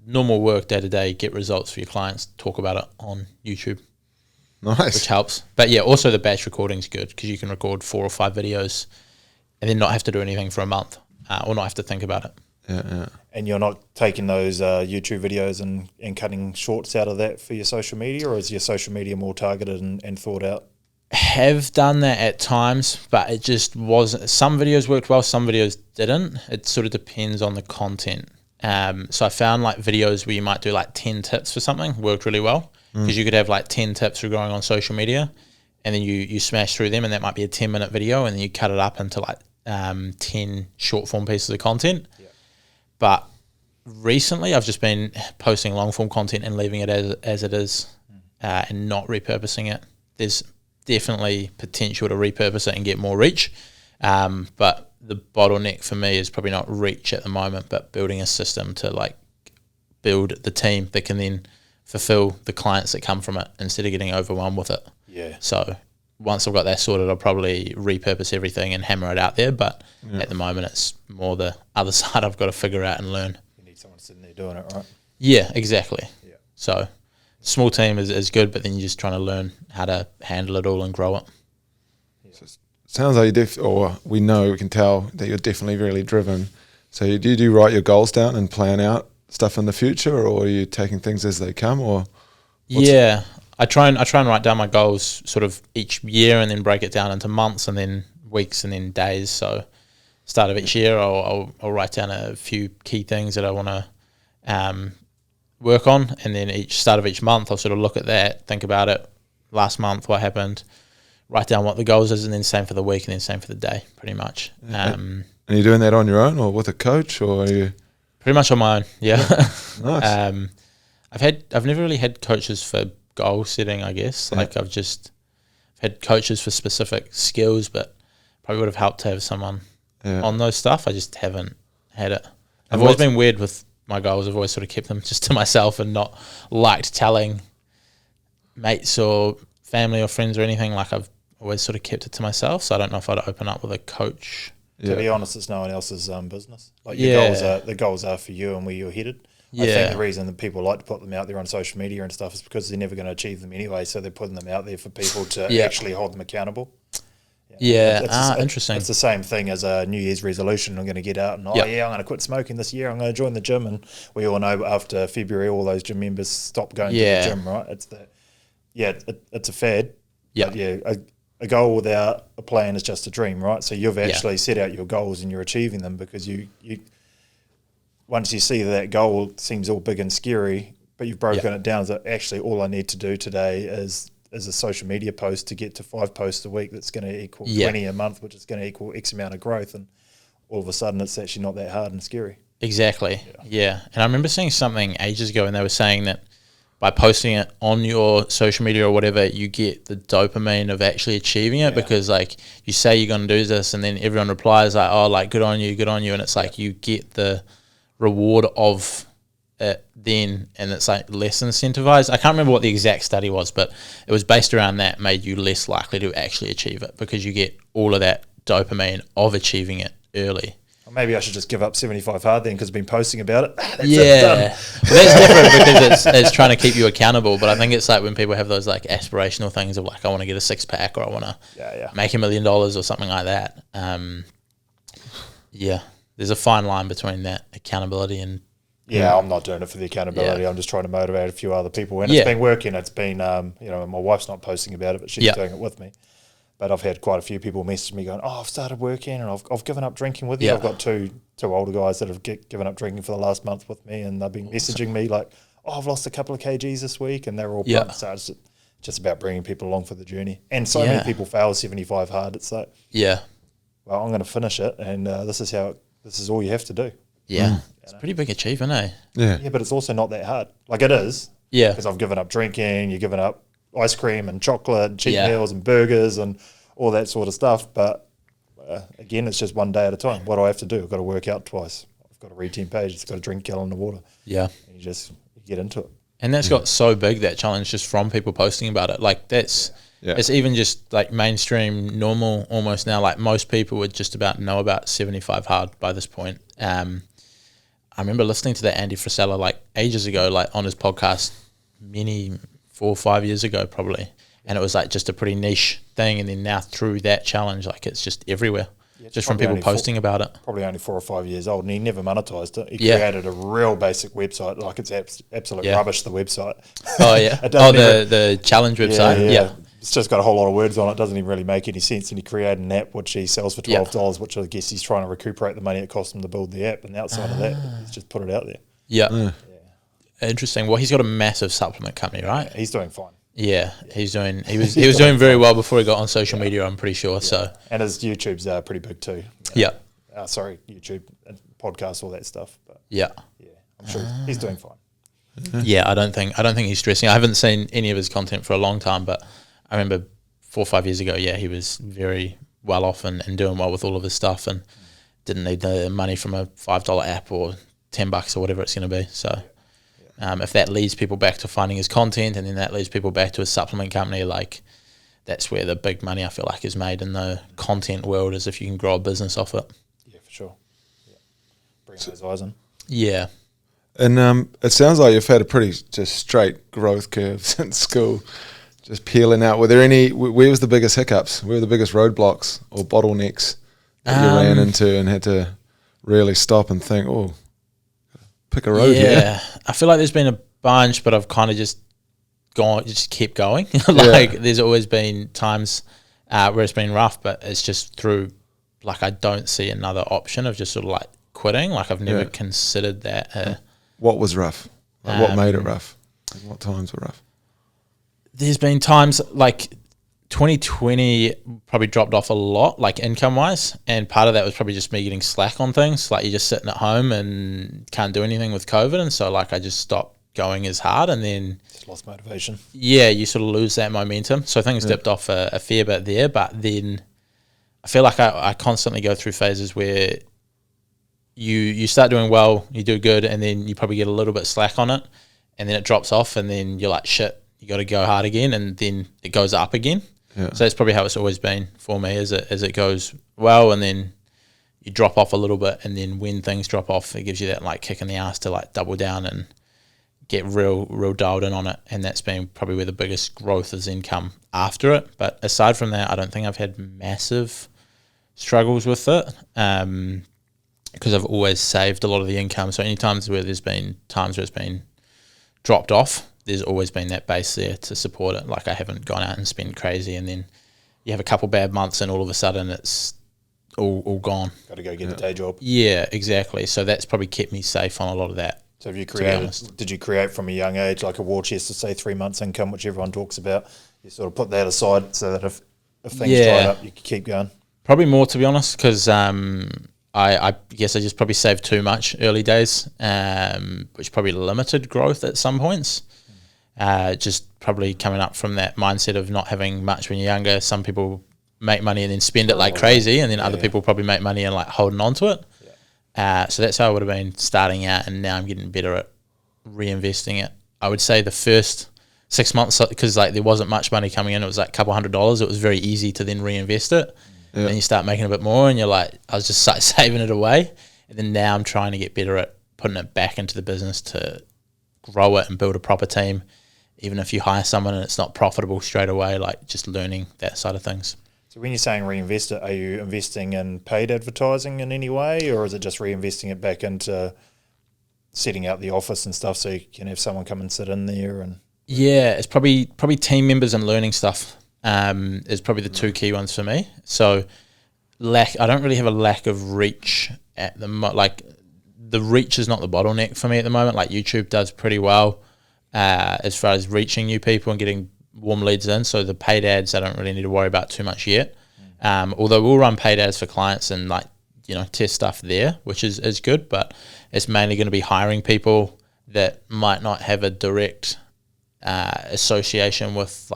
normal work day to day, get results for your clients, talk about it on YouTube. Nice. Which helps. But yeah, also the batch recording is good because you can record 4 or 5 videos and then not have to do anything for a month, or not have to think about it. And you're not taking those YouTube videos and cutting shorts out of that for your social media, or is your social media more targeted and thought out? Have done that at times, but it just wasn't. Some videos worked well, some videos didn't. It sort of depends on the content. So I found like videos where you might do like 10 tips for something worked really well, because you could have like 10 tips for growing on social media, and then you smash through them, and that might be a 10-minute video, and then you cut it up into like 10 short form pieces of content. But recently I've just been posting long form content and leaving it as it is, and not repurposing it. There's definitely potential to repurpose it and get more reach, but the bottleneck for me is probably not reach at the moment, but building a system to like build the team that can then fulfill the clients that come from it instead of getting overwhelmed with it. So once I've got that sorted, I'll probably repurpose everything and hammer it out there, but at the moment it's more the other side I've got to figure out and learn. You need someone sitting there doing it, right? Yeah, exactly. So small team is good, but then you're just trying to learn how to handle it all and grow it. So it sounds like we can tell that you're definitely really driven. So do you write your goals down and plan out stuff in the future, or are you taking things as they come? Or I try and write down my goals sort of each year and then break it down into months and then weeks and then days. So start of each year, I'll write down a few key things that I want to work on, and then each start of each month I'll sort of look at that, think about it, last month what happened, write down what the goals is, and then same for the week and then same for the day, pretty much. And are you doing that on your own or with a coach, or are you pretty much on my own? Nice. I've never really had coaches for goal setting, I guess. Like I've had coaches for specific skills, but probably would have helped to have someone on those stuff. I just haven't had it. I've always been weird with my goals. I've always sort of kept them just to myself and not liked telling mates or family or friends or anything. Like I've always sort of kept it to myself. So I don't know if I'd open up with a coach. To be honest, it's no one else's business. Like the goals are for you and where you're headed. I think the reason that people like to put them out there on social media and stuff is because they're never going to achieve them anyway. So they're putting them out there for people to actually hold them accountable. Interesting. It's the same thing as a New Year's resolution. I'm going to get out and I'm going to quit smoking this year. I'm going to join the gym, and we all know after February all those gym members stop going to the gym. Right? It's it's a fad. A goal without a plan is just a dream, right? So you've actually set out your goals and you're achieving them because you once you see that goal seems all big and scary, but you've broken it down as actually all I need to do today is a social media post to get to 5 posts a week. That's going to equal 20 a month, which is going to equal X amount of growth. And all of a sudden it's actually not that hard and scary. Exactly. Yeah. And I remember seeing something ages ago, and they were saying that by posting it on your social media or whatever, you get the dopamine of actually achieving it, because like you say you're going to do this and then everyone replies like, oh, like good on you. And it's like you get the reward of it then, and it's like less incentivized. I can't remember what the exact study was, but it was based around that, made you less likely to actually achieve it because you get all of that dopamine of achieving it early. Or maybe I should just give up 75 hard then because I've been posting about it. That's Well, that's different because it's trying to keep you accountable. But I think it's like when people have those like aspirational things of like, I want to get a 6-pack or I want to make $1 million or something like that. there's a fine line between that accountability and Yeah, I'm not doing it for the accountability. Yeah. I'm just trying to motivate a few other people, and Yeah. it's been working. It's been, my wife's not posting about it, but she's Yeah. doing it with me. But I've had quite a few people message me going, "Oh, I've started working, and I've given up drinking with you." Yeah. I've got two older guys that have given up drinking for the last month with me, and they've been messaging me like, "Oh, I've lost a couple of kgs this week," and they're all Yeah. pumped. So it's just about bringing people along for the journey. And so Yeah. many people fail 75 hard. It's like, yeah, well, I'm going to finish it, and this is all you have to do. yeah. It's a pretty big achievement, eh? Yeah. Yeah, but it's also not that hard. Like it is. Yeah. Because I've given up drinking, you've given up ice cream and chocolate and cheap Yeah. meals and burgers and all that sort of stuff. But again, it's just one day at a time. What do I have to do? I've got to work out twice. I've got to read 10 pages. I've got to drink a gallon of water. Yeah. And you get into it. And that's got so big, that challenge, just from people posting about it. Like that's, Yeah. it's even just like mainstream, normal almost now. Like most people would just about know about 75 hard by this point. I remember listening to that Andy Frisella like ages ago, like on his podcast, 4 or 5 years ago probably. And it was like just a pretty niche thing. And then now through that challenge, like it's just everywhere, just from probably people only posting about it. Probably only 4 or 5 years old, and he never monetized it. He Yeah. created a real basic website. Like it's absolute Yeah. rubbish, the website. Oh yeah. It doesn't The challenge website. Yeah. It's just got a whole lot of words on it. Doesn't even really make any sense. And he created an app which he sells for $12, which I guess he's trying to recuperate the money it cost him to build the app. And outside of that, he's just put it out there. Yeah. Interesting. Well, he's got a massive supplement company, right? He's doing fine. Yeah, he was doing very well before he got on social media, I'm pretty sure. So And his YouTube's pretty big too. yeah, YouTube, and podcasts, all that stuff. But yeah, I'm sure he's doing fine. yeah. I don't think he's stressing. I haven't seen any of his content for a long time, but I remember 4 or 5 years ago, yeah, he was very well off and doing well with all of his stuff, and didn't need the money from a $5 app or $10 or whatever it's going to be. So if that leads people back to finding his content, and then that leads people back to his supplement company, like that's where the big money I feel like is made in the content world, is if you can grow a business off it. Yeah, for sure. Yeah. Bring those eyes in. Yeah. And it sounds like you've had a pretty just straight growth curve since school, just peeling out. Were there any? Where was the biggest hiccups? Where were the biggest roadblocks or bottlenecks that you ran into and had to really stop and think, oh, pick a road here? Yeah, I feel like there's been a bunch, but I've kind of just kept going. Like there's always been times where it's been rough, but it's just through, like I don't see another option of just sort of like quitting. Like I've never considered that. What was rough? Like what made it rough? Like what times were rough? There's been times like 2020 probably dropped off a lot, like income wise, and part of that was probably just me getting slack on things. Like you're just sitting at home and can't do anything with COVID, and so like I just stopped going as hard, and then Just lost motivation. yeah, you sort of lose that momentum. So things dipped off a fair bit there, but then I feel like I constantly go through phases where you start doing well, you do good, and then you probably get a little bit slack on it, and then it drops off, and then you're like, shit, you got to go hard again, and then it goes up again. Yeah. So that's probably how it's always been for me, as it goes well, and then you drop off a little bit, and then when things drop off, it gives you that like kick in the ass to like double down and get real dialed in on it. And that's been probably where the biggest growth has then come after it. But aside from that, I don't think I've had massive struggles with it, because I've always saved a lot of the income. So any times where there's been times where it's been dropped off, there's always been that base there to support it. Like I haven't gone out and spent crazy, and then you have a couple bad months and all of a sudden it's all gone. Got to go get a day job. Yeah, exactly. So that's probably kept me safe on a lot of that. So have you be created? honest. Did you create from a young age like a war chest to say 3 months income, which everyone talks about? You sort of put that aside so that if things dried up, you can keep going. Probably more, to be honest, because I guess I just probably saved too much early days, which probably limited growth at some points. Just probably coming up from that mindset of not having much when you're younger. Some people make money and then spend it like crazy, and then other people probably make money and like holding on to it. So that's how I would have been starting out, and now I'm getting better at reinvesting it. I would say the first 6 months, because like there wasn't much money coming in, it was like a couple $100. It was very easy to then reinvest it. And then you start making a bit more, and you're like, I was just saving it away. And then now I'm trying to get better at putting it back into the business to grow it and build a proper team. Even if you hire someone and it's not profitable straight away, like just learning that side of things. So when you're saying reinvest it, are you investing in paid advertising in any way, or is it just reinvesting it back into setting out the office and stuff so you can have someone come and sit in there? And Yeah, it's probably team members and learning stuff is probably the two key ones for me. So I don't really have a lack of reach at the like the reach is not the bottleneck for me at the moment. Like YouTube does pretty well as far as reaching new people and getting warm leads in. So the paid ads I don't really need to worry about too much yet. Although we'll run paid ads for clients and test stuff there, which is good, but it's mainly going to be hiring people that might not have a direct association with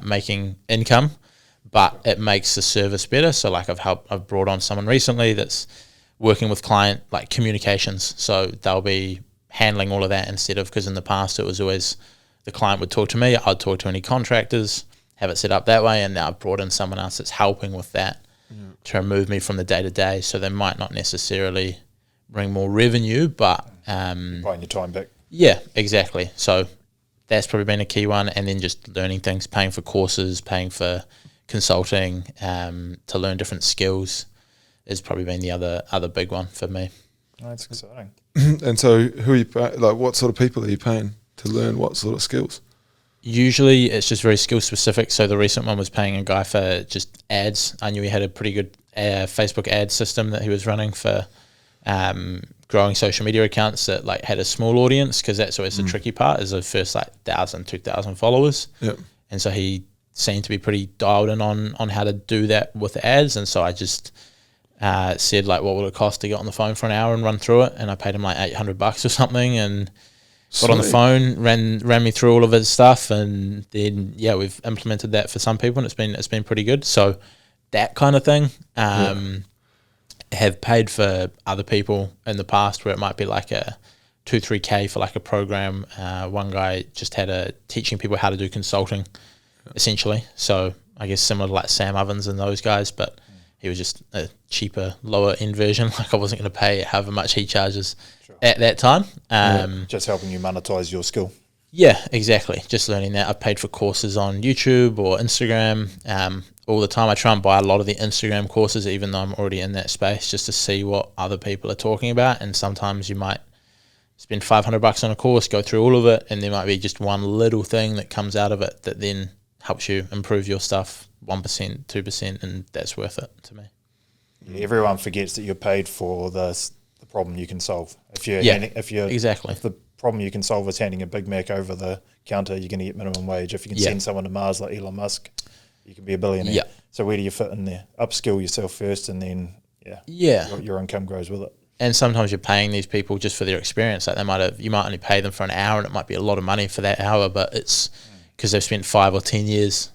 making income, but it makes the service better. So I've brought on someone recently that's working with client communications, so they'll be handling all of that instead of, because in the past it was always the client would talk to me, I'd talk to any contractors, have it set up that way, and now I've brought in someone else that's helping with that to remove me from the day-to-day. So they might not necessarily bring more revenue, but buying your time back. Yeah, exactly. So that's probably been a key one, and then just learning things, paying for courses, paying for consulting to learn different skills has probably been the other big one for me. Oh, that's exciting. And so who are you what sort of people are you paying to learn what sort of skills? Usually it's just very skill specific. So the recent one was paying a guy for just ads. I knew he had a pretty good Facebook ad system that he was running for growing social media accounts that had a small audience, because that's always the tricky part, is the first 1,000, 2,000 followers. Yep. And so he seemed to be pretty dialed in on how to do that with ads. And so I just said what will it cost to get on the phone for an hour and run through it, and I paid him $800 or something, and got on the phone, ran me through all of his stuff, and then we've implemented that for some people, and it's been pretty good. So that kind of thing. Have paid for other people in the past where it might be a 2-3K for a program. One guy just had teaching people how to do consulting, essentially. So I guess similar to Sam Ovens and those guys, but he was just a cheaper, lower end version. I wasn't going to pay however much he charges at that time. Just helping you monetize your skill. Yeah, exactly. Just learning that. I've paid for courses on YouTube or Instagram all the time. I try and buy a lot of the Instagram courses, even though I'm already in that space, just to see what other people are talking about. And sometimes you might spend $500 on a course, go through all of it, and there might be just one little thing that comes out of it that then helps you improve your stuff 1%, 2%, and that's worth it to me. Yeah, everyone forgets that you're paid for the problem you can solve. If the problem you can solve is handing a Big Mac over the counter, you're going to get minimum wage. If you can send someone to Mars like Elon Musk, you can be a billionaire. Yeah. So where do you fit in there? Upskill yourself first, and then your income grows with it. And sometimes you're paying these people just for their experience. You might only pay them for an hour, and it might be a lot of money for that hour, but it's because they've spent 5 or 10 years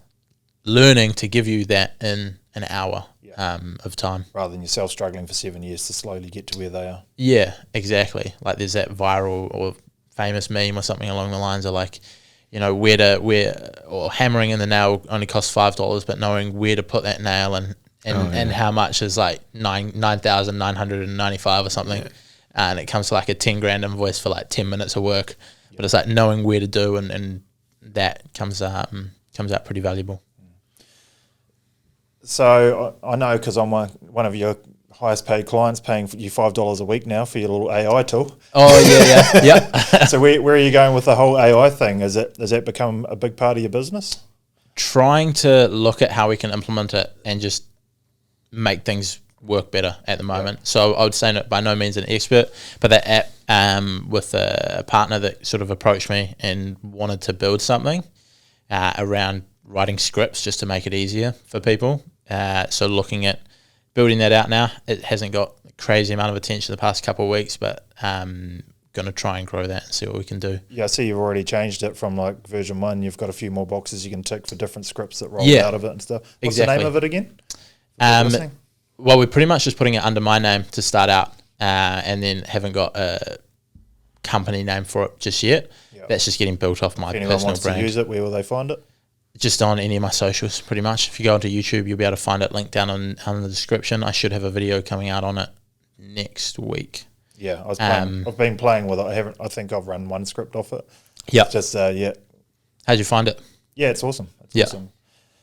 learning to give you that in an hour of time, rather than yourself struggling for 7 years to slowly get to where they are. Yeah, exactly. There's that viral or famous meme or something along the lines of or hammering in the nail only costs $5, but knowing where to put that nail and how much is $9,995 or something, and it comes to a 10 grand invoice for 10 minutes of work, but it's knowing where to do, and that comes out pretty valuable. So I know, because I'm one of your highest paid clients, paying you $5 a week now for your little AI tool. Oh yeah. So where are you going with the whole AI thing? Has that become a big part of your business? Trying to look at how we can implement it and just make things work better at the moment. Yeah. So I would say by no means an expert, but that app with a partner that sort of approached me and wanted to build something around writing scripts just to make it easier for people. So looking at building that out now. It hasn't got a crazy amount of attention the past couple of weeks, but going to try and grow that and see what we can do. Yeah, I see you've already changed it from version 1. You've got a few more boxes you can tick for different scripts that roll out of it and stuff. What's the name of it again? Well, we're pretty much just putting it under my name to start out, and then haven't got a company name for it just yet. Yep. That's just getting built off my personal brand. If anyone wants to use it, where will they find it? Just on any of my socials, pretty much. If you go onto YouTube, you'll be able to find it linked down in the description. I should have a video coming out on it next week. Yeah, I've been playing with it. I think I've run one script off it. Yeah. Just How'd you find it? Yeah, it's awesome. It's awesome.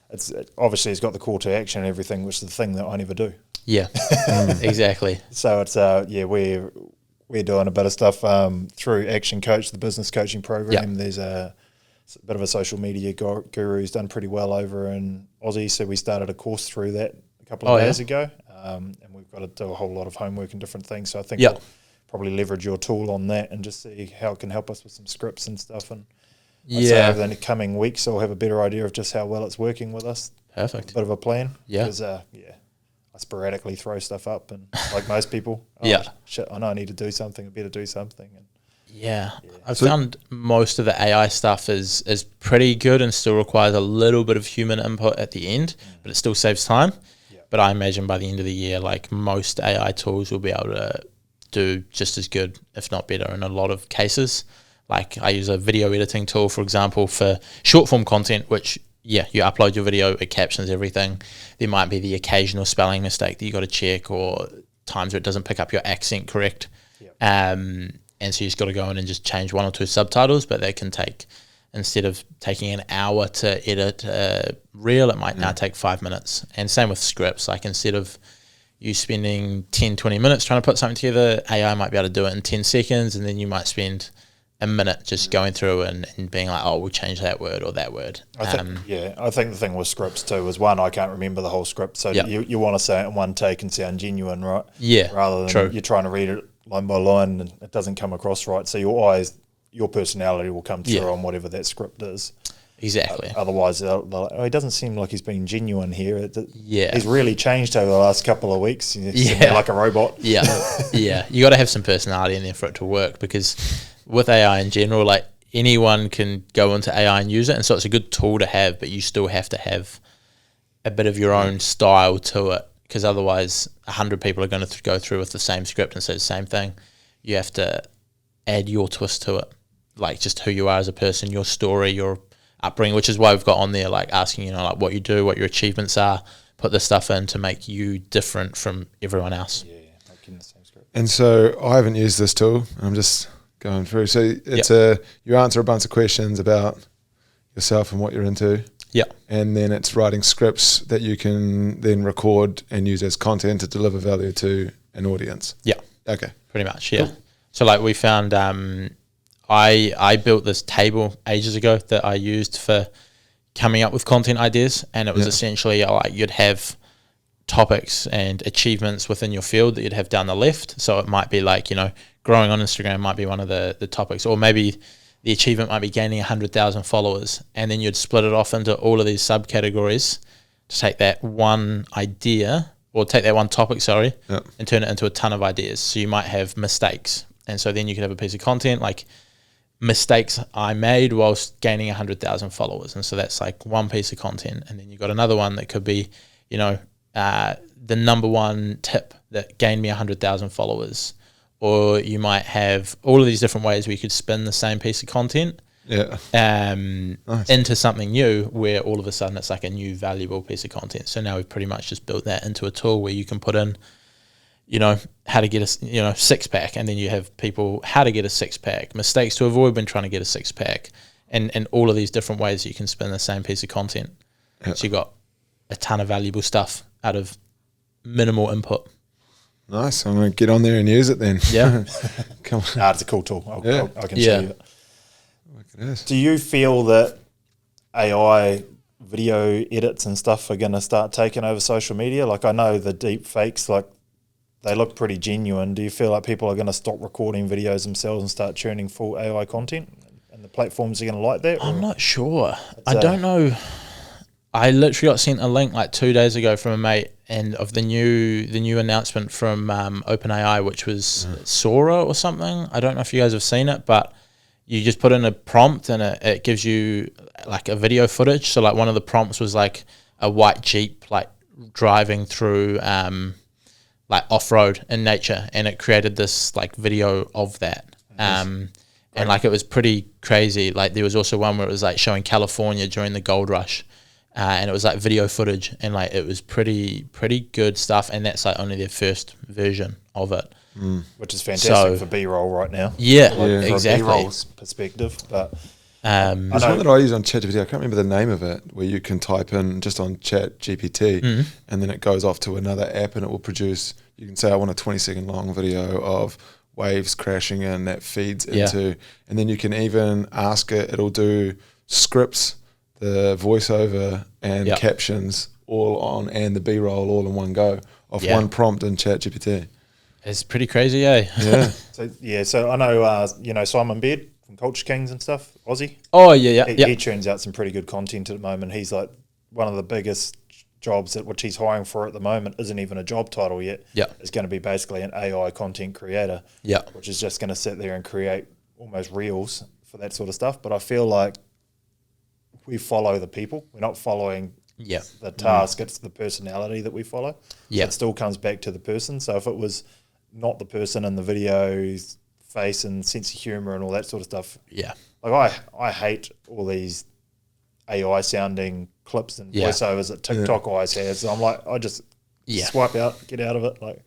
it's obviously it's got the call to action and everything, which is the thing that I never do. Yeah, exactly. So it's we're doing a bit of stuff through Action Coach, the business coaching program. Yep. There's a bit of a social media guru who's done pretty well over in Aussie, so we started a course through that a couple of days ago, and we've got to do a whole lot of homework and different things. So I think we'll probably leverage your tool on that and just see how it can help us with some scripts and stuff. And I'd say over the coming weeks, I'll have a better idea of just how well it's working with us. Perfect. A bit of a plan. Yeah. Because, I sporadically throw stuff up, and like most people, shit, I know I need to do something. I better do something. And I've found most of the AI stuff is pretty good and still requires a little bit of human input at the end, but it still saves time. Yeah. But I imagine by the end of the year, like most AI tools will be able to do just as good, if not better, in a lot of cases. Like I use a video editing tool, for example, for short form content, which you upload your video, it captions everything. There might be the occasional spelling mistake that you got to check, or times where it doesn't pick up your accent correct. Yep. And so you just got to go in and just change 1 or 2 subtitles, but they can take, instead of taking an hour to edit a reel, it might now take 5 minutes. And same with scripts. Like instead of you spending 10, 20 minutes trying to put something together, AI might be able to do it in 10 seconds, and then you might spend a minute just going through and being like, oh, we'll change that word or that word. I think the thing with scripts too is, one, I can't remember the whole script, so you want to say it in one take and sound genuine, right? Yeah, rather than you're trying to read it line by line and it doesn't come across right. So your personality will come through on whatever that script is. Exactly. Otherwise, they're like, oh, he doesn't seem like he's being genuine here. He's really changed over the last couple of weeks. He's like a robot. Yeah, You got to have some personality in there for it to work, because with AI in general, like anyone can go into AI and use it, and so it's a good tool to have, but you still have to have a bit of your own style to it, because otherwise 100 people are going to go through with the same script and say the same thing. You have to add your twist to it, like just who you are as a person, your story, your upbringing, which is why we've got on there like asking, like what you do, what your achievements are, put this stuff in to make you different from everyone else. Like in the same script. And so I haven't used this tool. I'm just going through. So it's you answer a bunch of questions about yourself and what you're into. Yeah. And then it's writing scripts that you can then record and use as content to deliver value to an audience. Yeah. Okay. Pretty much, yeah. Cool. So like we found I built this table ages ago that I used for coming up with content ideas, and it was essentially like you'd have topics and achievements within your field that you'd have down the left. So it might be like, growing on Instagram might be one of the topics, or maybe the achievement might be gaining 100,000 followers, and then you'd split it off into all of these subcategories to take that one idea, or take that one topic, and turn it into a ton of ideas. So you might have mistakes, and so then you could have a piece of content like mistakes I made whilst gaining 100,000 followers, and so that's like one piece of content. And then you got another one that could be, the number one tip that gained me 100,000 followers. Or you might have all of these different ways where you could spin the same piece of content into something new, where all of a sudden it's like a new valuable piece of content. So now we've pretty much just built that into a tool where you can put in, how to get a six-pack, and then you have people how to get a six-pack, mistakes to avoid when trying to get a six-pack, and all of these different ways you can spin the same piece of content. So you got a ton of valuable stuff out of minimal input. Nice. I'm going to get on there and use it then. Yeah. Come on. It's a cool tool. I can show you it. Look at this. Do you feel that AI video edits and stuff are going to start taking over social media? Like, I know the deep fakes, like, they look pretty genuine. Do you feel like people are going to stop recording videos themselves and start churning full AI content? And the platforms are going to like that? I'm not sure. I don't know. I literally got sent a link like 2 days ago from a mate, and of the new announcement from OpenAI, which was Sora or something. I don't know if you guys have seen it, but you just put in a prompt and it gives you like a video footage. So like one of the prompts was like a white Jeep like driving through like off-road in nature, and it created this like video of that. And like it was pretty crazy. Like there was also one where it was like showing California during the gold rush. And it was like video footage, and like it was pretty good stuff, and that's like only their first version of it, which is fantastic for B-roll right now. Yeah, from exactly. a B-roll perspective, but There's one that I use on ChatGPT. I can't remember the name of it, where you can type in just on ChatGPT, and then it goes off to another app, and it will produce. You can say, I want a 20-second long video of waves crashing in that feeds into, and then you can even ask it. It'll do scripts, the voiceover, and captions all on, and the B-roll all in one go off one prompt in ChatGPT. It's pretty crazy, eh? Yeah. So I know, Simon Beard from Culture Kings and stuff, Aussie. Oh, yeah. He churns out some pretty good content at the moment. He's like one of the biggest jobs which he's hiring for at the moment isn't even a job title yet. Yeah. It's going to be basically an AI content creator. Yeah. Which is just going to sit there and create almost reels for that sort of stuff. But I feel like we follow the people. We're not following the task. It's the personality that we follow. Yeah. So it still comes back to the person. So if it was not the person in the video's face and sense of humor and all that sort of stuff. Yeah. Like I hate all these AI sounding clips and voiceovers that TikTok always has. So I'm like, I just swipe out, get out of it. Like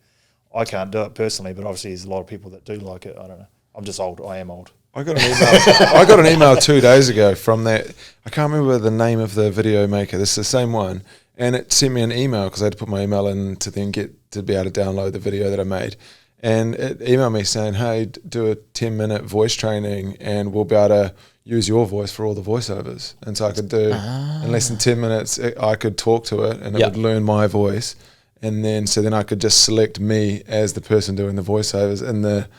I can't do it personally, but obviously there's a lot of people that do like it. I don't know. I'm just old. I am old. I got an email. I got an email 2 days ago from that. I can't remember the name of the video maker. This is the same one, and it sent me an email because I had to put my email in to then get to be able to download the video that I made. And it emailed me saying, "Hey, do a 10-minute voice training, and we'll be able to use your voice for all the voiceovers." And so I could do in less than 10 minutes. I could talk to it, and it would learn my voice, and then I could just select me as the person doing the voiceovers in the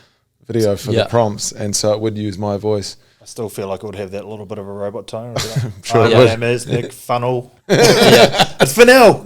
video for the prompts, and so it would use my voice. I still feel like it would have that little bit of a robot tone. I'm sure my name is Nick Funnel. It's Funnel.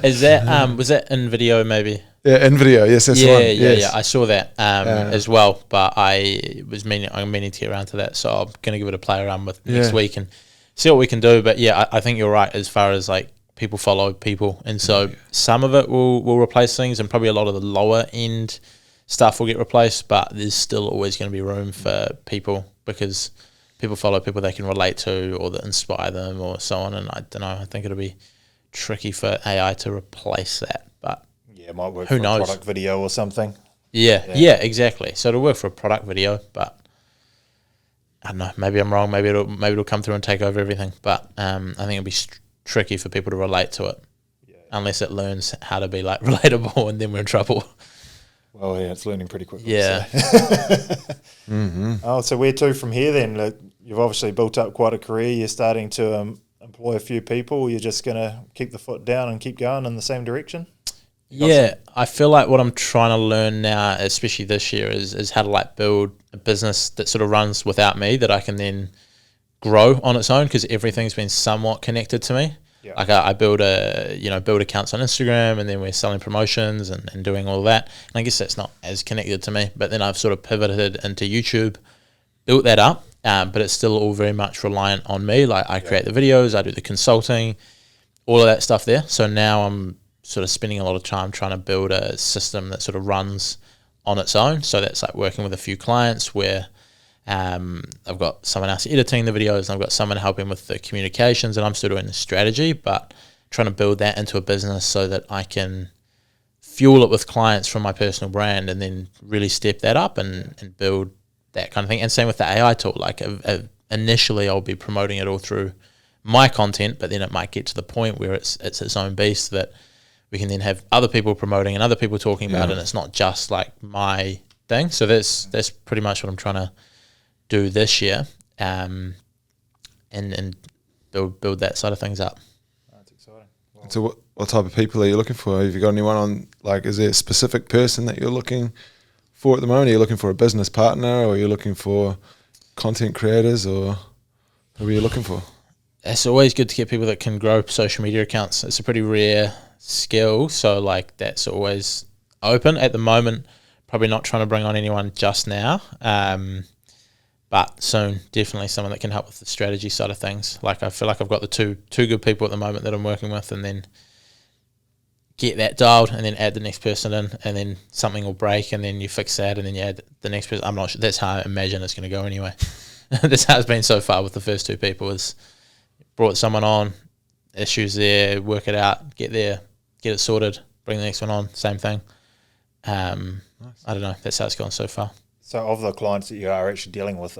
Is that was that in video maybe? Yeah, in video. Yes, that's the one. Yeah. I saw that as well, but I'm meaning to get around to that, so I'm gonna give it a play around with next week and see what we can do. But I think you're right as far as like people follow people, and so some of it will replace things, and probably a lot of the lower end stuff will get replaced, but there's still always going to be room for people because people follow people they can relate to or that inspire them or so on. And I don't know, I think it'll be tricky for AI to replace that, but it might work who for knows? a product video or something. Yeah, exactly. So it'll work for a product video, but I don't know, maybe I'm wrong. Maybe it'll come through and take over everything, but I think it'll be tricky for people to relate to it unless it learns how to be like relatable, and then we're in trouble. Well, it's learning pretty quickly. Yeah. So. Oh, so where to from here then? Like, you've obviously built up quite a career. You're starting to employ a few people. You're just going to keep the foot down and keep going in the same direction? Yeah, I feel like what I'm trying to learn now, especially this year, is how to like build a business that sort of runs without me, that I can then grow on its own, because everything's been somewhat connected to me. Yeah. Like I build accounts on Instagram, and then we're selling promotions and doing all that. And I guess that's not as connected to me. But then I've sort of pivoted into YouTube, built that up, but it's still all very much reliant on me. Like I create the videos, I do the consulting, all of that stuff there. So now I'm sort of spending a lot of time trying to build a system that sort of runs on its own. So that's like working with a few clients where I've got someone else editing the videos, and I've got someone helping with the communications, and I'm still doing the strategy, but trying to build that into a business so that I can fuel it with clients from my personal brand, and then really step that up and build that kind of thing. And same with the AI tool. Like initially I'll be promoting it all through my content, but then it might get to the point where it's its own beast that we can then have other people promoting and other people talking about it, and it's not just like my thing. So that's pretty much what I'm trying to do this year, and build that side of things up. That's exciting. Well, So what type of people are you looking for? Have you got anyone on, like, is there a specific person that you're looking for at the moment? Are you looking for a business partner, or are you looking for content creators, or who are you looking for? It's always good to get people that can grow social media accounts. It's a pretty rare skill, so like that's always open. At the moment, probably not trying to bring on anyone just now, but soon definitely someone that can help with the strategy side of things. Like I feel like I've got the two good people at the moment that I'm working with, and then get that dialed, and then add the next person in, and then something will break, and then you fix that, and then you add the next person. I'm not sure. That's how I imagine it's going to go anyway. That's how it's been so far with the first two people, is brought someone on, issues there, work it out, get it sorted, bring the next one on, same thing. Nice. I don't know. That's how it's gone so far. So of the clients that you are actually dealing with,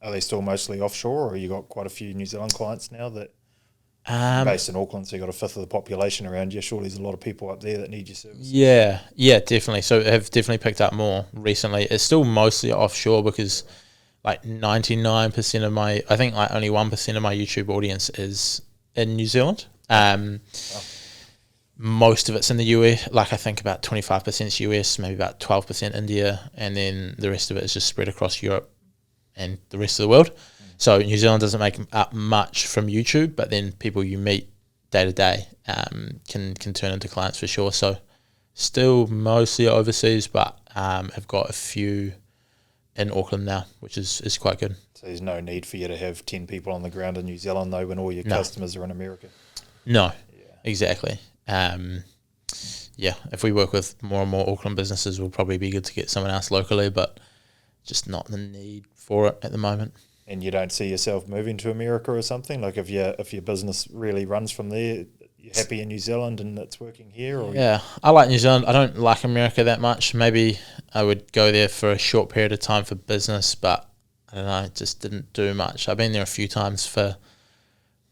Are they still mostly offshore, or you got quite a few New Zealand clients now that based in Auckland, so you got a fifth of the population around you? Surely there's a lot of people up there that need your services. Yeah, definitely. So have definitely picked up more recently. It's still mostly offshore because like 99% of my, I think like only 1% of my YouTube audience is in New Zealand. Most of it's in the US, like I think about 25% is US, maybe about 12% India, and then the rest of it is just spread across Europe and the rest of the world. So New Zealand doesn't make up much from YouTube, but then people you meet day to day can turn into clients for sure. So still mostly overseas, but have got a few in Auckland now, which is quite good. So there's no need for you to have 10 people on the ground in New Zealand though when all your customers are in America. No, exactly. If we work with more and more Auckland businesses, it'll probably be good to get someone else locally, but just not the need for it at the moment. And you don't see yourself moving to America or something? Like if your business really runs from there, you're happy in New Zealand and it's working here? Or yeah, I like New Zealand. I don't like America that much. Maybe I would go there for a short period of time for business, but I don't know, it just didn't do much. I've been there a few times for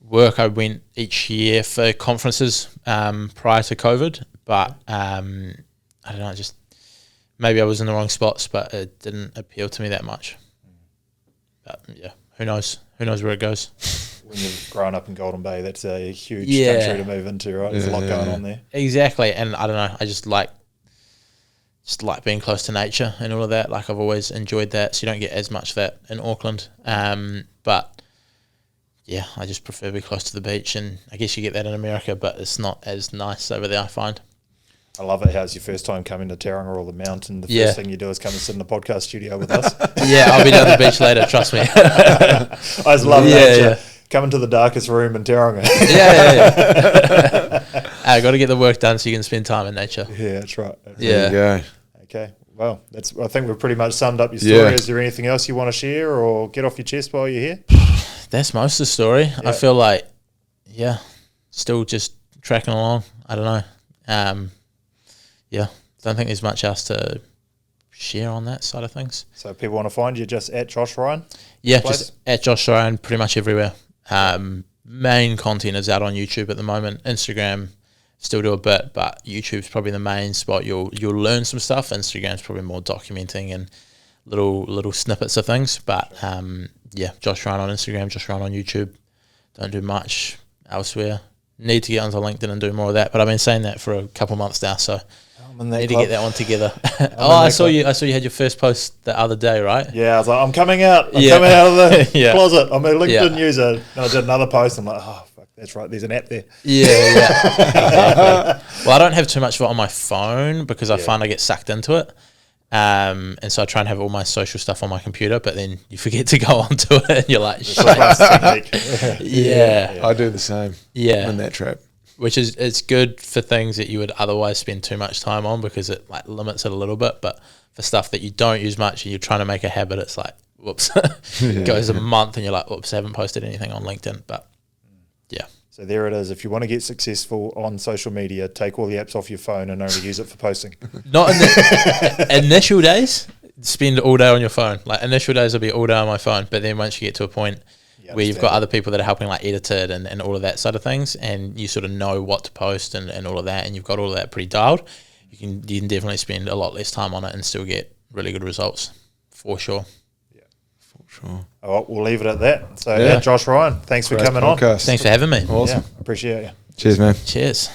work. I went each year for conferences prior to COVID, but I don't know, just maybe I was in the wrong spots, but it didn't appeal to me that much. But yeah, who knows? Who knows where it goes? When you've grown up in Golden Bay, that's a huge country to move into, right? There's a lot going on there. Exactly, and I don't know, I just like being close to nature and all of that. Like I've always enjoyed that, so you don't get as much of that in Auckland. But yeah, I just prefer to be close to the beach, and I guess you get that in America, but it's not as nice over there, I find. I love it how it's your first time coming to Tauranga or the mountain. The first thing you do is come and sit in the podcast studio with us. Yeah, I'll be down the beach later, trust me. I just love nature. Coming to the darkest room in Tauranga. I got to get the work done so you can spend time in nature. Yeah, that's right. There you go. Okay, well, I think we've pretty much summed up your story. Yeah. Is there anything else you want to share or get off your chest while you're here? That's most of the story. Yeah. I feel like, still just tracking along. I don't know. Don't think there's much else to share on that side of things. So if people want to find you, just at Josh Ryan? Yeah, just at Josh Ryan, pretty much everywhere. Main content is out on YouTube at the moment. Instagram, still do a bit, but YouTube's probably the main spot. You'll learn some stuff. Instagram's probably more documenting and little snippets of things. But Josh Ryan on Instagram, Josh Ryan on YouTube. Don't do much elsewhere. Need to get onto LinkedIn and do more of that. But I've been saying that for a couple months now, so need to get that one together. I saw you had your first post the other day, right? Yeah, I was like, I'm coming out. I'm coming out of the closet. I'm a LinkedIn user. And I did another post. I'm like, oh, fuck, that's right. There's an app there. Exactly. Well, I don't have too much of it on my phone because I find I get sucked into it. And so I try and have all my social stuff on my computer, but then you forget to go onto it and you're like, shit. I do the same. Yeah. In that trap. Which is, it's good for things that you would otherwise spend too much time on because it like limits it a little bit. But for stuff that you don't use much and you're trying to make a habit, it's like, whoops. It goes a month and you're like, whoops, I haven't posted anything on LinkedIn. But yeah. So there it is. If you want to get successful on social media, take all the apps off your phone and only use it for posting. Not in the initial days, spend all day on your phone. Like initial days will be all day on my phone. But then once you get to a point where you've got other people that are helping like edit it and all of that sort of things, and you sort of know what to post and all of that, and you've got all of that pretty dialed, you can definitely spend a lot less time on it and still get really good results, for sure. Yeah, for sure. All right, we'll leave it at that. So Josh Ryan, thanks for coming on. Thanks for having me. Awesome. Yeah, appreciate you. Cheers, man. Cheers.